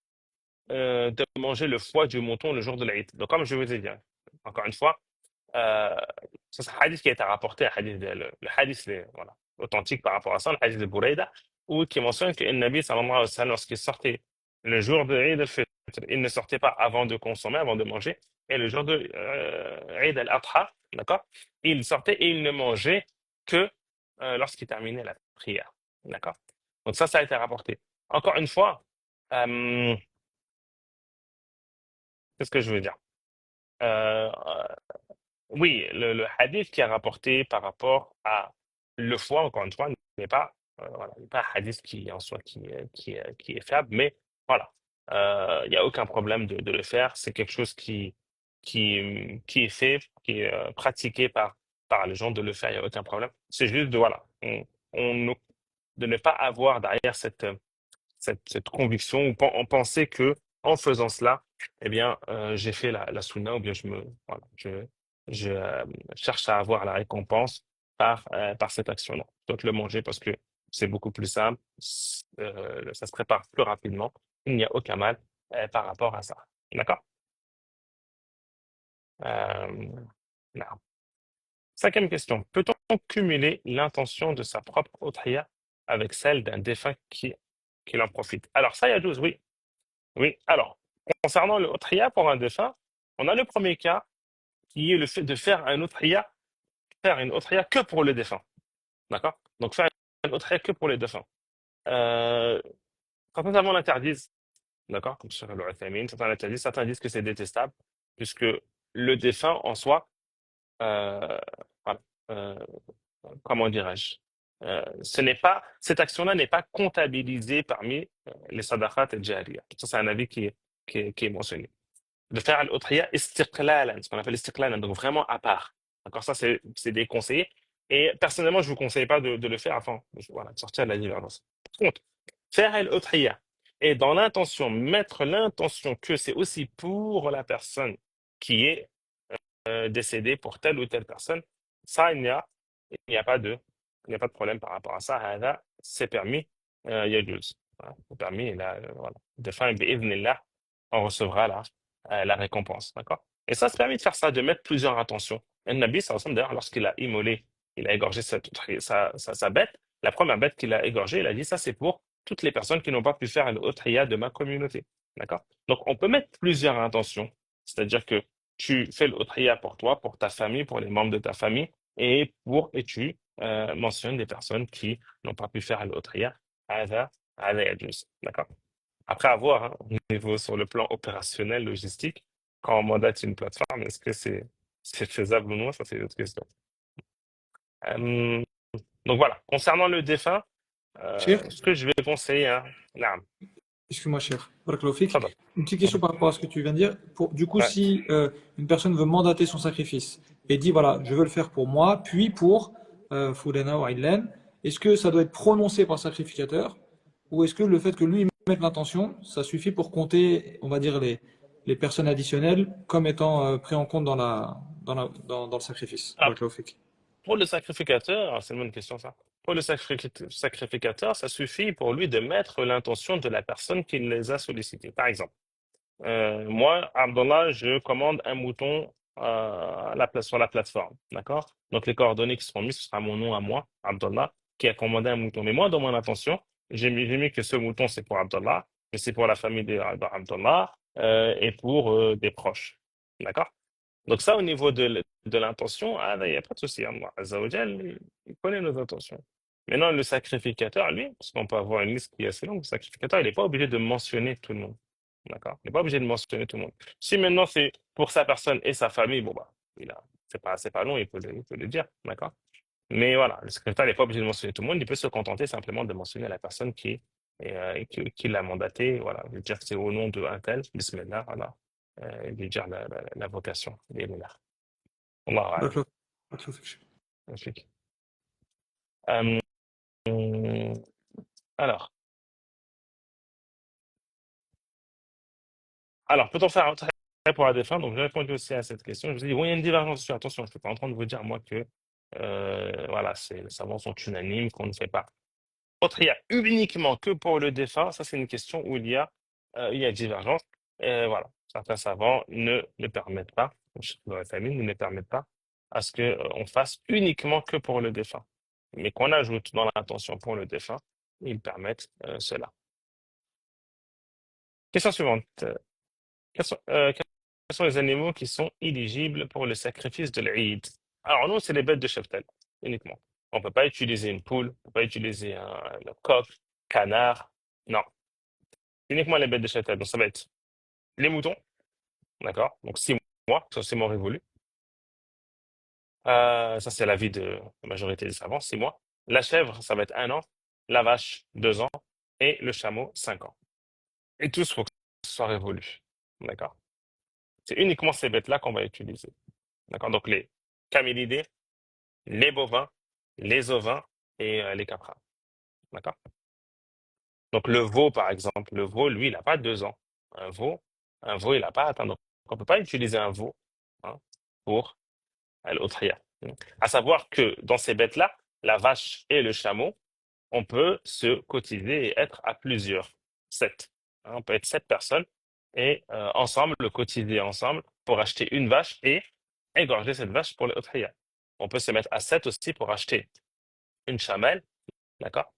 de manger le foie du mouton le jour de l'Aïd? Donc, comme je vous ai dit, hein, encore une fois, euh, ça, c'est un hadith qui a été rapporté, un hadith le hadith voilà, authentique par rapport à ça, le hadith de Bouraïda, où qui mentionne que le Nabi, sallallahu alayhi wa sallam, lorsqu'il sortait le jour de l'Aïd al-Fitr, il ne sortait pas avant de consommer, avant de manger, et le jour de Eid al-Adha, d'accord, il sortait et il ne mangeait que lorsqu'il terminait la prière, d'accord. Donc ça a été rapporté. Encore une fois, euh, qu'est-ce que je veux dire? Euh, oui, le hadith qui est rapporté par rapport à le foie, encore une fois, n'est pas, voilà, n'est pas un hadith qui en soi qui est faible, mais voilà, il n'y a aucun problème de le faire. C'est quelque chose qui est fait, qui est pratiqué par les gens de le faire, il n'y a aucun problème. C'est juste de, voilà, on- de ne pas avoir derrière cette conviction ou en penser que en faisant cela, eh bien, j'ai fait la sunna ou bien voilà, je cherche à avoir la récompense par cette action-là. Donc, le manger parce que c'est beaucoup plus simple, ça se prépare plus rapidement. Il n'y a aucun mal par rapport à ça. D'accord? Euh, non. Cinquième question. Peut-on cumuler l'intention de sa propre udhiya avec celle d'un défunt qui en profite? Alors, ça, il y a 12, oui. Oui, alors, concernant le Udhiya pour un défunt, on a le premier cas qui est le fait de faire une Udhiya que pour le défunt. D'accord? Donc, faire une Udhiya que pour les défunts. Euh, Certains savants l'interdisent, d'accord? Comme sur le Uthaymin, certains disent que c'est détestable, puisque le défunt en soi, euh, voilà, euh, comment dirais-je? Cette action-là n'est pas comptabilisée parmi les sadaqat et jariya. Ça, c'est un avis qui est mentionné. De faire l'udhiya istiqlalan, ce qu'on appelle istiqlalan, donc vraiment à part. D'accord, ça c'est déconseillé. Et personnellement, je ne vous conseille pas de le faire avant voilà, de sortir de la divergence. Par contre, faire l'udhiya et dans l'intention, mettre l'intention que c'est aussi pour la personne qui est décédée, pour telle ou telle personne, ça, il n'y a pas il n'y a pas de problème par rapport à ça. C'est permis, يجوز. Voilà, c'est permis, et là, voilà. De fin, bi'idhnillah, on recevra la récompense. D'accord? Et ça permet de faire ça, de mettre plusieurs intentions. Et le Nabi, sallallahu alayhi wa sallam, d'ailleurs, lorsqu'il a immolé, il a égorgé sa bête, la première bête qu'il a égorgée, il a dit ça, c'est pour toutes les personnes qui n'ont pas pu faire l'udhiya de ma communauté. D'accord? Donc, on peut mettre plusieurs intentions. C'est-à-dire que tu fais l'udhiya pour toi, pour ta famille, pour les membres de ta famille, et tu mentionnes des personnes qui n'ont pas pu faire l'udhiya. هذا يجوز. D'accord? Après, à voir, hein, au niveau sur le plan opérationnel, logistique, quand on mandate une plateforme, est-ce que c'est faisable ou non? Ça, c'est une autre question. Euh, donc voilà, concernant le défunt,
Cher,
ce que je vais conseiller, hein, naam,
excuse-moi, cher. Barakallahu fik.
tafadal.
Une petite question par rapport à ce que tu viens de dire. Du coup,
Ouais.
si une personne veut mandater son sacrifice et dit, voilà, je veux le faire pour moi, puis pour Foudana ou Aïlen, est-ce que ça doit être prononcé par le sacrificateur ou est-ce que le fait que lui mette l'intention, ça suffit pour compter, on va dire, les personnes additionnelles comme étant pris en compte dans le sacrifice?
Alors,
Barakallahu fik.
pour le sacrificateur, c'est une bonne question ça. Pour le sacrificateur, ça suffit pour lui de mettre l'intention de la personne qui les a sollicités. Par exemple, moi, Abdallah, je commande un mouton sur la plateforme. D'accord? Donc, les coordonnées qui seront mises, ce sera mon nom à moi, Abdallah, qui a commandé un mouton. Mais moi, dans mon intention, j'ai mis que ce mouton, c'est pour Abdallah, que c'est pour la famille d'Abdallah et pour des proches. D'accord? Donc, ça, au niveau de l'intention, il n'y a pas de souci. Allah Azza wa Jal, il connaît nos intentions. Maintenant, le sacrificateur, lui, parce qu'on peut avoir une liste qui est assez longue, le sacrificateur, il n'est pas obligé de mentionner tout le monde. D'accord? Il n'est pas obligé de mentionner tout le monde. Si maintenant c'est pour sa personne et sa famille, bon bah, c'est pas long, il peut le dire. D'accord? Mais voilà, le secrétaire n'est pas obligé de mentionner tout le monde, il peut se contenter simplement de mentionner la personne qui l'a mandaté. Voilà, lui dire que c'est au nom de un tel, bismillah, voilà. Lui dire la vocation, bismillah. Allahu a'lam.
Barakallahu barakallahu fik.
Magnifique. Euh, alors, peut-on faire un trait pour la défense? Donc, j'ai répondu aussi à cette question. Je vous ai dit, oui, il y a une divergence dessus. Attention, je ne suis pas en train de vous dire, moi, que voilà, les savants sont unanimes, qu'on ne fait pas. Autre, il y a uniquement que pour le défunt. Ça, c'est une question où il y a divergence. Voilà, certains savants ne permettent pas, dans la famille, ne permettent pas à ce qu'on fasse uniquement que pour le défunt. Mais qu'on ajoute dans l'intention pour le défunt, ils permettent cela. Question suivante. Quels sont les animaux qui sont éligibles pour le sacrifice de l'Eid? Alors, nous, c'est les bêtes de cheptel, uniquement. On ne peut pas utiliser une poule, on ne peut pas utiliser le coq, canard. Non, uniquement les bêtes de cheptel. Donc, ça va être les moutons, d'accord? Donc, 6 mois, ça c'est mon révolu. Ça, c'est l'avis de la majorité des savants, 6 mois. La chèvre, ça va être 1 an. La vache, 2 ans. Et le chameau, 5 ans. Et tous, il faut que ce soit révolu. D'accord? C'est uniquement ces bêtes-là qu'on va utiliser. D'accord? Donc, les camélidés, les bovins, les ovins et les caprins. D'accord? Donc, le veau, par exemple, le veau, lui, il n'a pas 2 ans. Un veau, il n'a pas atteint. Donc, on ne peut pas utiliser un veau hein, pour l'autriya. À savoir que dans ces bêtes-là, la vache et le chameau, on peut se cotiser et être à plusieurs, 7. On peut être 7 personnes et ensemble, le cotiser ensemble pour acheter une vache et égorger cette vache pour l'autriya. On peut se mettre à 7 aussi pour acheter une chamelle, d'accord,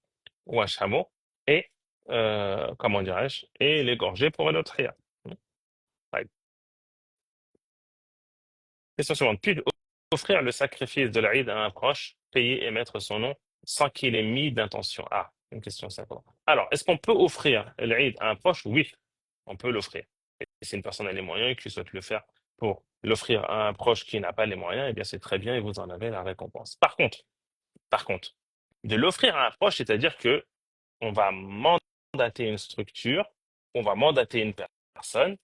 ou un chameau, et, comment dirais-je, et l'égorger pour une autre ria. Ouais. Question suivante. Puis offrir le sacrifice de l'Aïd à un proche, payer et mettre son nom sans qu'il ait mis d'intention. Ah, une question sympa. Alors, est-ce qu'on peut offrir l'Aïd à un proche? Oui, on peut l'offrir. Et si une personne a les moyens et qui souhaite le faire pour l'offrir à un proche qui n'a pas les moyens, eh bien c'est très bien et vous en avez la récompense. Par contre, de l'offrir à un proche, c'est-à-dire que on va mandater une structure, on va mandater une personne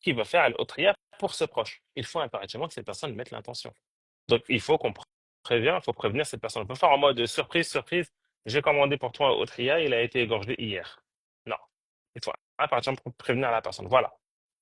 qui va faire l'autriya pour ce proche. Il faut impérativement que cette personne mette l'intention. Donc, il faut qu'on il faut prévenir cette personne. On peut faire en mode surprise, surprise. J'ai commandé pour toi un autriya, il a été égorgé hier. Non, il faut impérativement prévenir la personne. Voilà,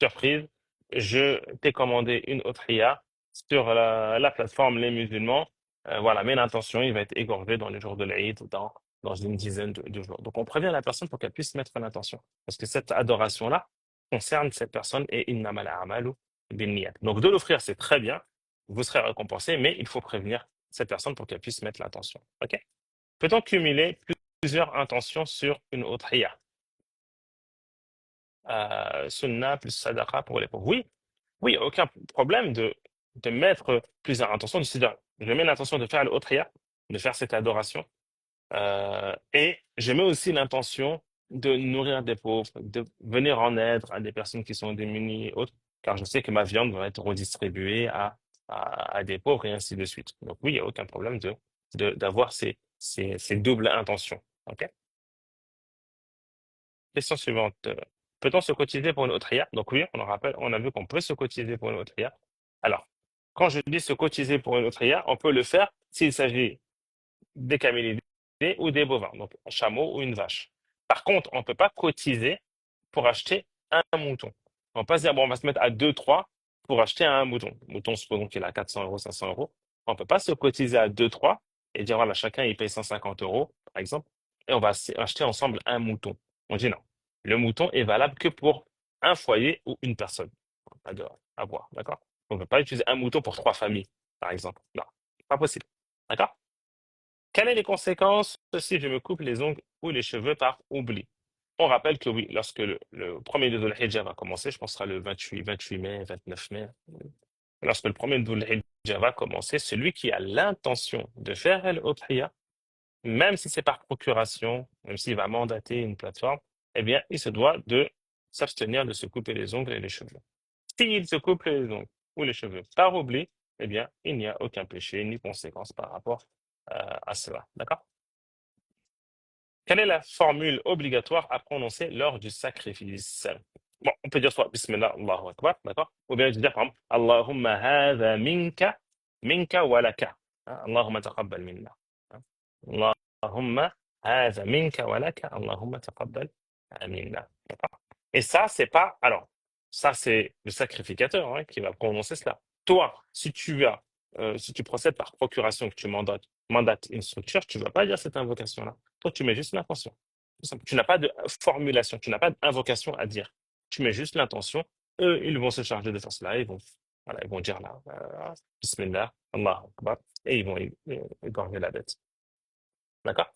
surprise, je t'ai commandé une autriya sur la plateforme Les Musulmans. Voilà, mais l'intention, il va être égorgé dans les jours de l'Aïd ou dans une dizaine de jours. Donc, on prévient la personne pour qu'elle puisse mettre l'intention. Parce que cette adoration-là concerne cette personne et innamal a'malu بالنية. Donc de l'offrir, c'est très bien, vous serez récompensé, mais il faut prévenir cette personne pour qu'elle puisse mettre l'intention. Ok? Peut-on cumuler plusieurs intentions sur une udhiyah? Sunnah plus sadaqa pour les pauvres. Oui, oui, aucun problème de mettre plusieurs intentions. C'est-à-dire, je mets l'intention de faire l'udhiyah, de faire cette adoration, et je mets aussi l'intention de nourrir des pauvres, de venir en aide à des personnes qui sont démunies et autres, car je sais que ma viande va être redistribuée à des pauvres et ainsi de suite. Donc oui, il n'y a aucun problème d'avoir ces doubles intentions. OK? Question suivante. Peut-on se cotiser pour une udhiyah? Donc oui, on en rappelle, on a vu qu'on peut se cotiser pour une udhiyah. Alors, quand je dis se cotiser pour une udhiyah, on peut le faire s'il s'agit des camélidés ou des bovins, donc un chameau ou une vache. Par contre, on ne peut pas cotiser pour acheter un mouton. On ne peut pas se dire, bon, on va se mettre à deux, trois pour acheter un mouton. Mouton, supposons qu'il a 400 euros, 500 euros. On ne peut pas se cotiser à deux, trois et dire, voilà, chacun, il paye 150 euros, par exemple, et on va acheter ensemble un mouton. On dit non. Le mouton est valable que pour un foyer ou une personne. Pas de à voir, d'accord? On ne peut pas utiliser un mouton pour trois familles, par exemple. Non, pas possible. D'accord? Quelles sont les conséquences si je me coupe les ongles ou les cheveux par oubli? On rappelle que oui, lorsque le premier de Dhul Hijjah va commencer, je pense que ce sera le 28 mai, 29 mai, lorsque le premier de Dhul Hijjah va commencer, celui qui a l'intention de faire al-Udhiyah, même si c'est par procuration, même s'il va mandater une plateforme, eh bien, il se doit de s'abstenir de se couper les ongles et les cheveux. S'il se coupe les ongles ou les cheveux par oubli, eh bien, il n'y a aucun péché ni conséquence par rapport à cela. D'accord? Quelle est la formule obligatoire à prononcer lors du sacrifice? Bon, on peut dire soit Bismillah, Allahu Akbar, d'accord? Ou bien dire par exemple, Allahumma hadha minka, minka wa laka. Hein, Allahumma taqabbal minna. Hein. Allahumma hadha minka wa laka, Allahumma taqabbal minna. D'accord. Et ça, c'est pas. Alors, ça, c'est le sacrificateur hein, qui va prononcer cela. Toi, si tu procèdes par procuration, que tu mandates une structure, tu ne vas pas dire cette invocation-là. Toi, tu mets juste l'intention. Tout simple. Tu n'as pas de formulation, tu n'as pas d'invocation à dire. Tu mets juste l'intention. Eux, ils vont se charger de faire cela. Voilà, ils vont dire là, Bismillah, Allah Akbar, et ils vont égorger la bête. D'accord?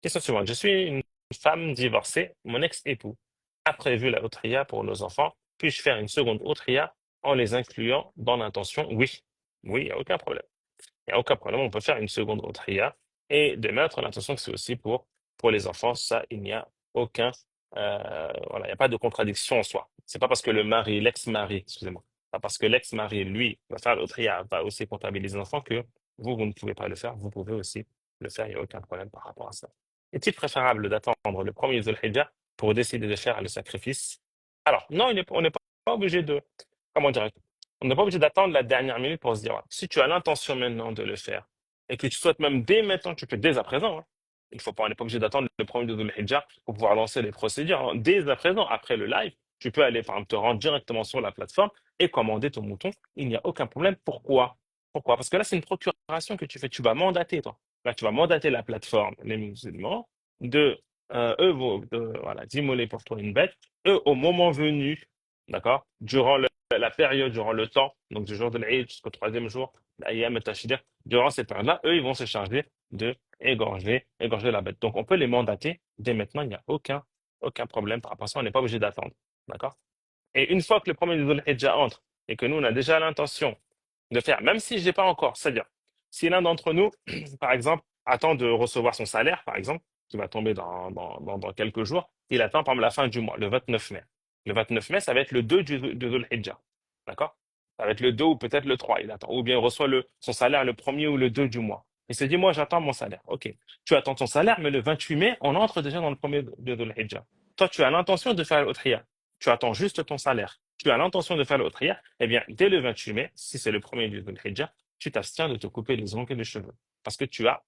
Question suivante. Je suis une femme divorcée. Mon ex-époux a prévu la outria pour nos enfants. Puis-je faire une seconde outria en les incluant dans l'intention? Oui. Oui, il n'y a aucun problème. Il n'y a aucun problème, on peut faire une seconde udhiyah et de mettre l'intention que c'est aussi pour les enfants. Ça, il n'y a aucun, voilà, il n'y a pas de contradiction en soi. C'est pas parce que le mari, l'ex-mari, excusez-moi, pas parce que l'ex-mari, lui, va faire l'udhiyah, va aussi comptabiliser les enfants que vous ne pouvez pas le faire. Vous pouvez aussi le faire, il n'y a aucun problème par rapport à ça. Est-il préférable d'attendre le premier Dhul Hijjah pour décider de faire le sacrifice? Alors, non, on n'est pas obligé de, comment dire, on n'est pas obligé d'attendre la dernière minute pour se dire, ouais, si tu as l'intention maintenant de le faire et que tu souhaites même dès maintenant, tu peux dès à présent. Hein. Il faut pas, on n'est pas obligé d'attendre le premier de Dhul Hijjah pour pouvoir lancer les procédures. Hein. Dès à présent, après le live, tu peux aller, par exemple, te rendre directement sur la plateforme et commander ton mouton. Il n'y a aucun problème. Pourquoi? Pourquoi? Parce que là, c'est une procuration que tu fais. Tu vas mandater, toi. Là, tu vas mandater la plateforme, les musulmans, voilà, d'immoler pour toi une bête. Eux, au moment venu, d'accord, la période, durant le temps, donc du jour de l'Aïd jusqu'au troisième jour, l'Ayyam et durant cette période-là, eux, ils vont se charger de égorger la bête. Donc, on peut les mandater dès maintenant, il n'y a aucun problème par rapport à ça, on n'est pas obligé d'attendre. D'accord? Et une fois que le premier Dhul Hijjah entre et que nous, on a déjà l'intention de faire, même si je n'ai pas encore, c'est-à-dire, si l'un d'entre nous, par exemple, attend de recevoir son salaire, par exemple, qui va tomber dans quelques jours, il attend par exemple la fin du mois, le 29 mai. Le 29 mai, ça va être le 2 de Dhul Hijjah. D'accord? Ça va être le 2 ou peut-être le 3, il attend. Ou bien il reçoit son salaire le premier ou le 2 du mois. Il se dit, moi, j'attends mon salaire. OK. Tu attends ton salaire, mais le 28 mai, on entre déjà dans le premier de Dhul Hijjah. Toi, tu as l'intention de faire l'Udhiyah. Tu attends juste ton salaire. Tu as l'intention de faire l'Udhiyah. Eh bien, dès le 28 mai, si c'est le premier du Dhul Hijjah, tu t'abstiens de te couper les ongles et les cheveux. Parce que tu as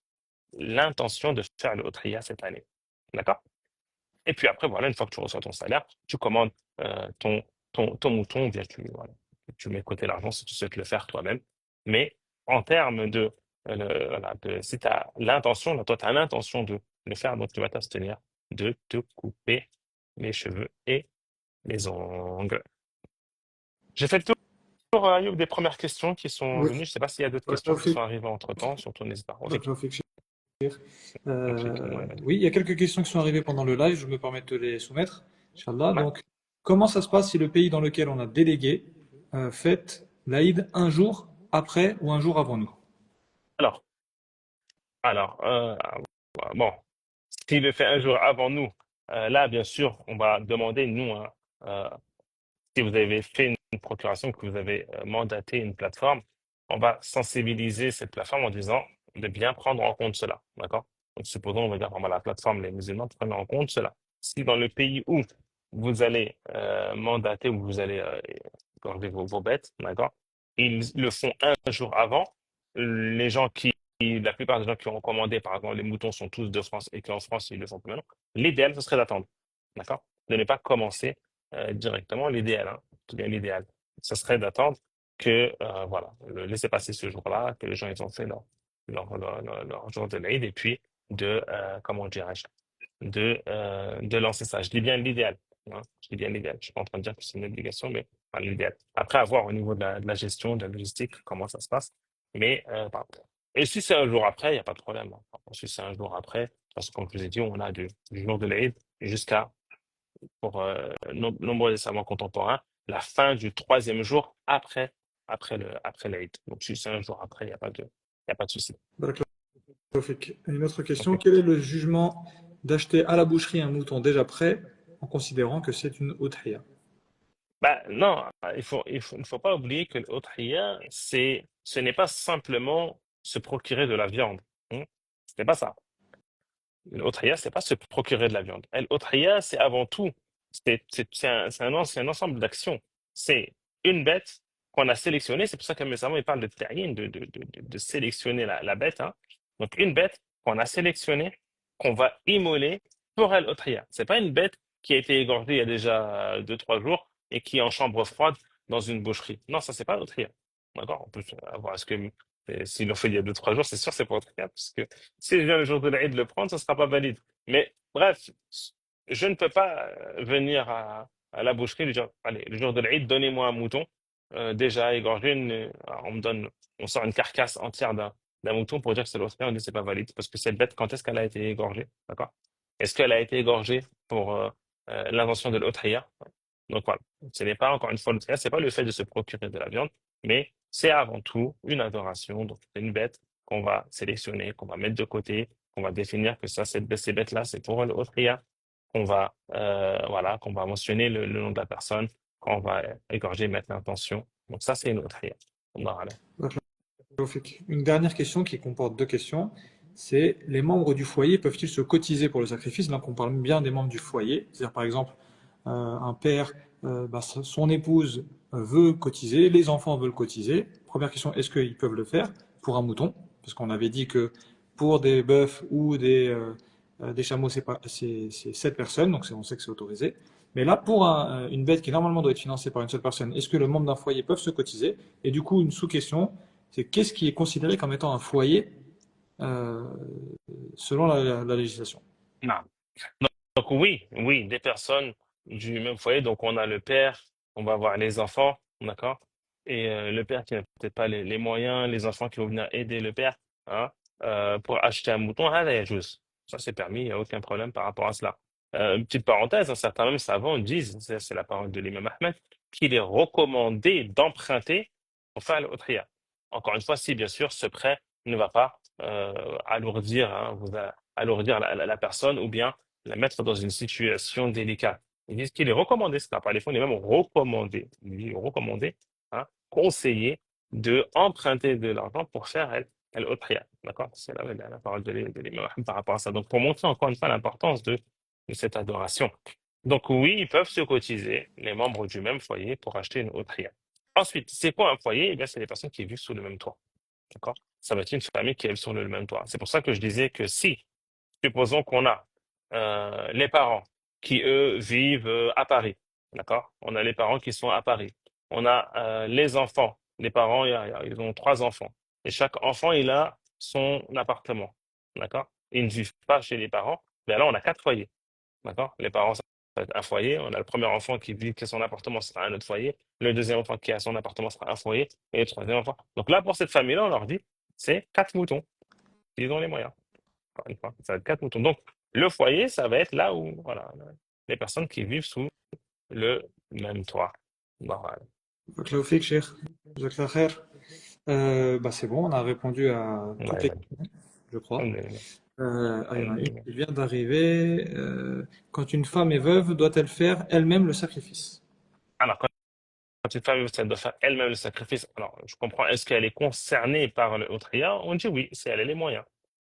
l'intention de faire l'Udhiyah cette année. D'accord? Et puis après, voilà, une fois que tu reçois ton salaire, tu commandes ton mouton, ou bien voilà, tu mets de côté l'argent si tu souhaites le faire toi-même. Mais en termes voilà, si tu as l'intention, là, toi, tu as l'intention de le faire, donc tu vas t'abstenir de te couper les cheveux et les ongles. J'ai fait le tour, Ayoub, des premières questions qui sont
Oui,
venues. Je ne sais pas s'il y a d'autres questions qui sont
Tawfiq,
arrivées entre-temps, surtout n'hésite pas.
Tawfiq,
Ouais.
oui, il y a quelques questions qui sont arrivées pendant le live, je me permets de te les soumettre, Inch'Allah.
Ouais.
Donc, comment ça se passe si le pays dans lequel on a délégué fête l'Aïd un jour après ou un jour avant nous?
Alors, alors, bon, s'il le fait un jour avant nous, là, bien sûr, on va demander, nous, hein, euh, si vous avez fait une procuration, que vous avez mandaté une plateforme, on va sensibiliser cette plateforme en disant de bien prendre en compte cela. D'accord? Donc, supposons, on va dire, la plateforme, les musulmans prennent en compte cela. Si dans le pays où vous allez mandater, où vous allez garder vos bêtes, d'accord, ils le font un jour avant, les gens la plupart des gens qui ont commandé, par exemple, les moutons sont tous de France et qu'en France, ils le font plus maintenant, l'idéal, ce serait d'attendre. D'accord? De ne pas commencer directement l'idéal, hein, c'est bien l'idéal. Ce serait d'attendre que, voilà, le laisser passer ce jour-là, que les gens ils ont fait leur jour de l'Aïd, et puis comment dirais-je, de lancer ça. Je dis bien l'idéal, hein, je dis bien l'idéal. Je suis pas en train de dire que c'est une obligation, mais enfin, l'idéal. Après, à voir au niveau de la gestion, de la logistique, comment ça se passe. Mais, et si c'est un jour après, il n'y a pas de problème, hein. Par contre, si c'est un jour après, parce que comme je vous ai dit, on a du jour de l'Aïd jusqu'à pour nombreux des savants contemporains, la fin du troisième jour après l'Aïd. Donc, si c'est un jour après, il y a pas de souci.
Barakallahu Tawfiq. Une autre question,
OK.
quel est le jugement d'acheter à la boucherie un mouton déjà prêt en considérant que c'est une udhiya?
Bah, non, il ne faut pas oublier que l'udhiya, ce n'est pas simplement se procurer de la viande. Hein. Ce n'est pas ça. L'udhiya, c'est pas se procurer de la viande. L'udhiya, c'est avant tout, c'est un ensemble d'actions. C'est une bête qu'on a sélectionnée. C'est pour ça que mes savants ils parlent de ta'yin, de sélectionner la bête. Hein. Donc, une bête qu'on a sélectionnée, qu'on va immoler pour l'udhiya. C'est pas une bête qui a été égorgée il y a déjà 2, 3 jours et qui est en chambre froide dans une boucherie. Non, ça, c'est pas l'udhiya. D'accord? On peut voir est-ce que s'ils l'ont fait il y a 2, 3 jours, c'est sûr, c'est pas l'udhiya, parce que si je viens le jour de l'Aïd le prendre, ça sera pas valide. Mais bref, je ne peux pas venir à la boucherie et lui dire, allez, le jour de l'Aïd, donnez-moi un mouton déjà égorgé. Alors, on sort une carcasse entière d'un mouton pour dire que c'est l'autre. On dit c'est pas valide parce que cette bête, quand est-ce qu'elle a été égorgée? D'accord? Est-ce qu'elle a été égorgée pour l'invention de l'autriya? Donc voilà, ce n'est pas encore une fois l'autriya, c'est pas le fait de se procurer de la viande, mais c'est avant tout une adoration. Donc c'est une bête qu'on va sélectionner, qu'on va mettre de côté, qu'on va définir que ça, ces bêtes-là, c'est pour l'autriya, voilà, qu'on va mentionner le nom de la personne, qu'on va égorger, mettre l'intention. Donc ça, c'est une autriya. Voilà.
Barakallahu Tawfiq. Une dernière question qui comporte deux questions, c'est les membres du foyer peuvent-ils se cotiser pour le sacrifice? Là, on parle bien des membres du foyer, c'est-à-dire par exemple un père, son épouse veut cotiser, les enfants veulent cotiser. Première question, est-ce qu'ils peuvent le faire pour un mouton? Parce qu'on avait dit que pour des bœufs ou des chameaux, c'est 7 personnes, donc on sait que c'est autorisé. Mais là, pour une bête qui normalement doit être financée par une seule personne, est-ce que les membres d'un foyer peuvent se cotiser? Et du coup, une sous-question, c'est qu'est-ce qui est considéré comme étant un foyer euh, selon la législation?
Non. Donc oui, oui, des personnes du même foyer. Donc on a le père, on va avoir les enfants, d'accord? Et le père qui n'a peut-être pas les moyens, les enfants qui vont venir aider le père, hein, pour acheter un mouton, ah, là, juste. Ça c'est permis, il n'y a aucun problème par rapport à cela. Une petite parenthèse, hein, certains même savants disent, c'est la parole de l'imam Ahmed, qu'il est recommandé d'emprunter pour faire le otria. Encore une fois, si bien sûr ce prêt ne va pas alourdir, hein, alourdir la personne ou bien la mettre dans une situation délicate. Ils disent qu'il est recommandé, c'est pas les fonds, il est même recommandé, il dit recommandé, hein, conseillé de emprunter de l'argent pour faire el-Udhiya. D'accord? C'est la parole de l'imam par rapport à ça. Donc, pour montrer encore une fois l'importance de cette adoration. Donc, oui, ils peuvent se cotiser, les membres du même foyer, pour acheter une Udhiya. Ensuite, c'est quoi un foyer? Eh bien, c'est les personnes qui vivent sous le même toit. D'accord? Ça va être une famille qui vit sur le même toit. C'est pour ça que je disais que si supposons qu'on a les parents qui, eux, vivent à Paris. D'accord? On a les parents qui sont à Paris. On a les enfants. Les parents, ils ont 3 enfants. Et chaque enfant, il a son appartement. D'accord? Ils ne vivent pas chez les parents. Mais là, on a 4 foyers. D'accord? Les parents ça va être un foyer. On a le premier enfant qui a son appartement, ce sera un autre foyer. Le deuxième enfant qui a son appartement sera un foyer. Et le troisième enfant. Donc là, pour cette famille-là, on leur dit, c'est 4 moutons. Ils ont les moyens. Encore une fois, ça va être 4 moutons. Donc, le foyer, ça va être là où, voilà, les personnes qui vivent sous le même toit. Voilà.
Donc, là, au fait, cher, Jazakallah khair. Bah, c'est bon, on a répondu à toutes les
Ouais,
questions, je crois.
alhamdulillah.
Il y en a une
Alhamdulillah.
qui vient d'arriver. Quand une femme est veuve, doit-elle faire elle-même le sacrifice?
Alors, quand une femme elle doit faire elle-même le sacrifice, alors je comprends, est-ce qu'elle est concernée par le Outria? On dit oui, si elle a les moyens.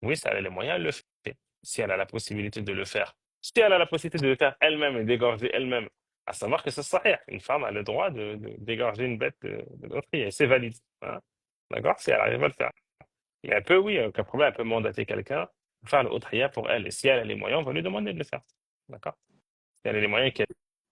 Oui, si elle a les moyens, elle le fait. Si elle a la possibilité de le faire. Si elle a la possibilité de le faire elle-même et d'égorger elle-même, à savoir que c'est sahih. Une femme a le droit d'égorger une bête de l'Outria et c'est valide. Hein. D'accord? Si elle arrive à le faire. Mais elle peut, oui, aucun problème, elle peut mandater quelqu'un pour faire le Outria pour elle. Et si elle a les moyens, on va lui demander de le faire. D'accord? Si elle a les moyens et qu'elle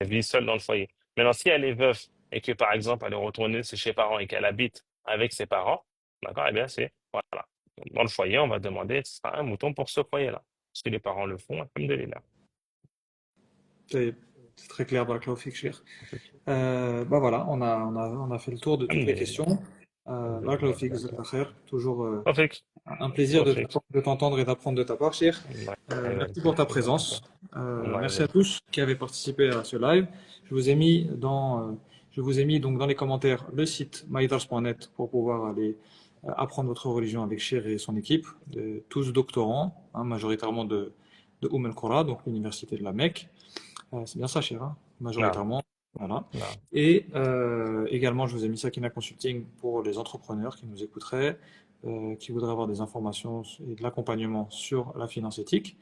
vit seule dans le foyer. Maintenant, si elle est veuve et que, par exemple, elle est retournée chez ses parents et qu'elle habite avec ses parents, d'accord, eh bien, c'est, voilà. Dans le foyer, on va demander, ce sera un mouton pour ce foyer-là. Si les parents le font, alhamdoulilah.
C'est très clair, Barakallahu fik, cher. Bah voilà, on a fait le tour de toutes les
Alhamdoulilah.
questions. Barakallahu
Alhamdoulilah.
fik, Jazakallah khair. Toujours
Tawfiq.
un plaisir
Tawfiq.
de t'entendre et d'apprendre de ta part, cher.
Allah
Merci
يبارك
pour ta
فيك. جزاك الله.
présence.
الله
Merci à
يبارك فيك.
tous qui avaient participé à ce live. Je vous ai mis donc dans les commentaires le site mytars.net pour pouvoir aller apprendre votre religion avec Cher et son équipe, tous doctorants, hein, majoritairement de Al-Qura, donc l'université de la Mecque. C'est bien ça, Cher, hein,
نعم.
majoritairement. Voilà.
نعم.
Et également, je vous ai mis Sakina Consulting pour les entrepreneurs qui nous écouteraient, qui voudraient avoir des informations et de l'accompagnement sur la finance éthique.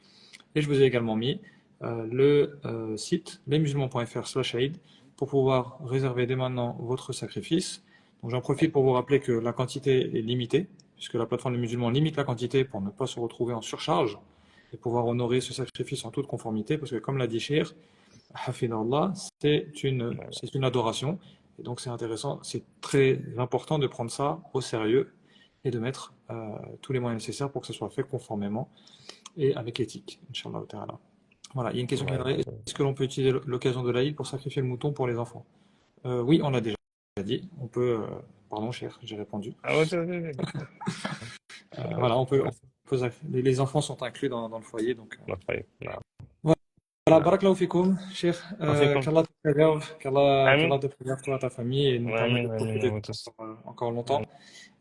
Et je vous ai également mis le site lesmusulmans.fr/aid pour pouvoir réserver dès maintenant votre sacrifice. Donc j'en profite pour vous rappeler que la quantité est limitée, puisque la plateforme des musulmans limite la quantité pour ne pas se retrouver en surcharge et pouvoir honorer ce sacrifice en toute conformité, parce que comme l'a dit Shir, Hafidallah, c'est une adoration. Et donc c'est intéressant, c'est très important de prendre ça au sérieux et de mettre tous les moyens nécessaires pour que ce soit fait conformément et avec éthique, Inch'Allah ta'ala. Voilà, il y a une question qui
الله
vient d'arriver.
يبارك فيك.
Est-ce que l'on peut utiliser l'occasion de l'Aïd pour sacrifier le mouton pour les enfants? Oui, on l'a déjà dit. On peut. Pardon, cher, j'ai répondu. Voilà, les enfants sont inclus dans le foyer. Donc,
الله يبارك. نعم.
voilà,
نعم.
barakallahu fikoum, cher.
وفيكم.
Qu'Allah
آمين.
te préserve toi et ta famille et nous permet de
وآمين آمين
profiter
يا tous.
encore longtemps.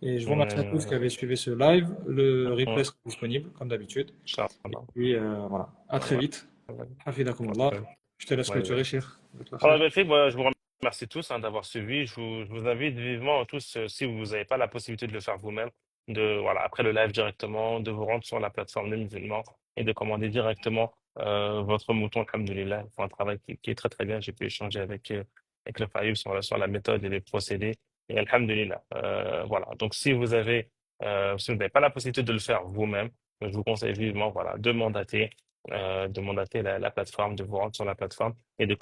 Et je vous
آمين
remercie à
آمين
tous
يا
qui
رب.
avez suivi ce live. Le
إن
replay sera disponible, comme d'habitude.
شاء الله.
Puis voilà, à très
الله
vite.
يبارك.
Hafidakumullah. Je te laisse
الله
clôturer,
يبارك.
cher.
Alors, ben, Philippe, moi, je vous remercie tous hein, d'avoir suivi. Je vous invite vivement tous, si vous n'avez pas la possibilité de le faire vous-même, voilà, après le live directement, de vous rendre sur la plateforme des musulmans et de commander directement votre mouton, alhamdoulilah. Ils font un travail qui est très très bien. J'ai pu échanger avec le Fayoum sur la méthode et les procédés. Et alhamdoulilah. Voilà. Donc, si vous n'avez pas la possibilité de le faire vous-même, je vous conseille vivement, voilà, de mandater la plateforme, de vous rendre sur la plateforme et de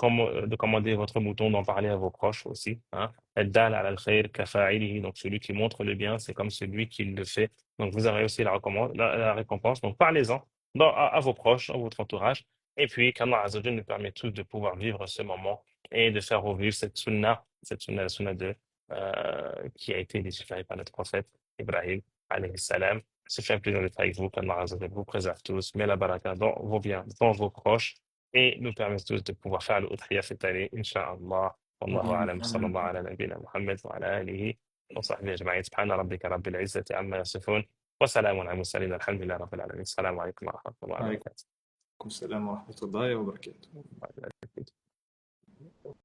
commander votre mouton, d'en parler à vos proches aussi. Hein. Ad-dal ala al-khayr kafa'ilihi. Donc celui qui montre le bien, c'est comme celui qui le fait. Donc vous aurez aussi la récompense. Donc parlez-en à vos proches, à votre entourage. Et puis qu'Allah Azza wa Jalla nous permet tous de pouvoir vivre ce moment et de faire revivre la sunna qui a été légiférée par notre prophète Ibrahim alayhi salam. C'est fait un plaisir d'être avec vous. Qu'Allah Azza wa Jalla vous préserve tous. Met la baraka dans vos biens, dans vos proches et nous permet tous de pouvoir faire le Udhiya cette année, Inch'Allah. والله أعلم صلى الله على نبينا محمد وعلى آله وصحبه أجمعين سبحان ربك رب العزة عما يصفون وسلام على المرسلين الحمد لله رب العالمين السلام عليكم ورحمة الله
Alaykoum
وبركاته.
salam wa rahmatullahi wa barakatuh.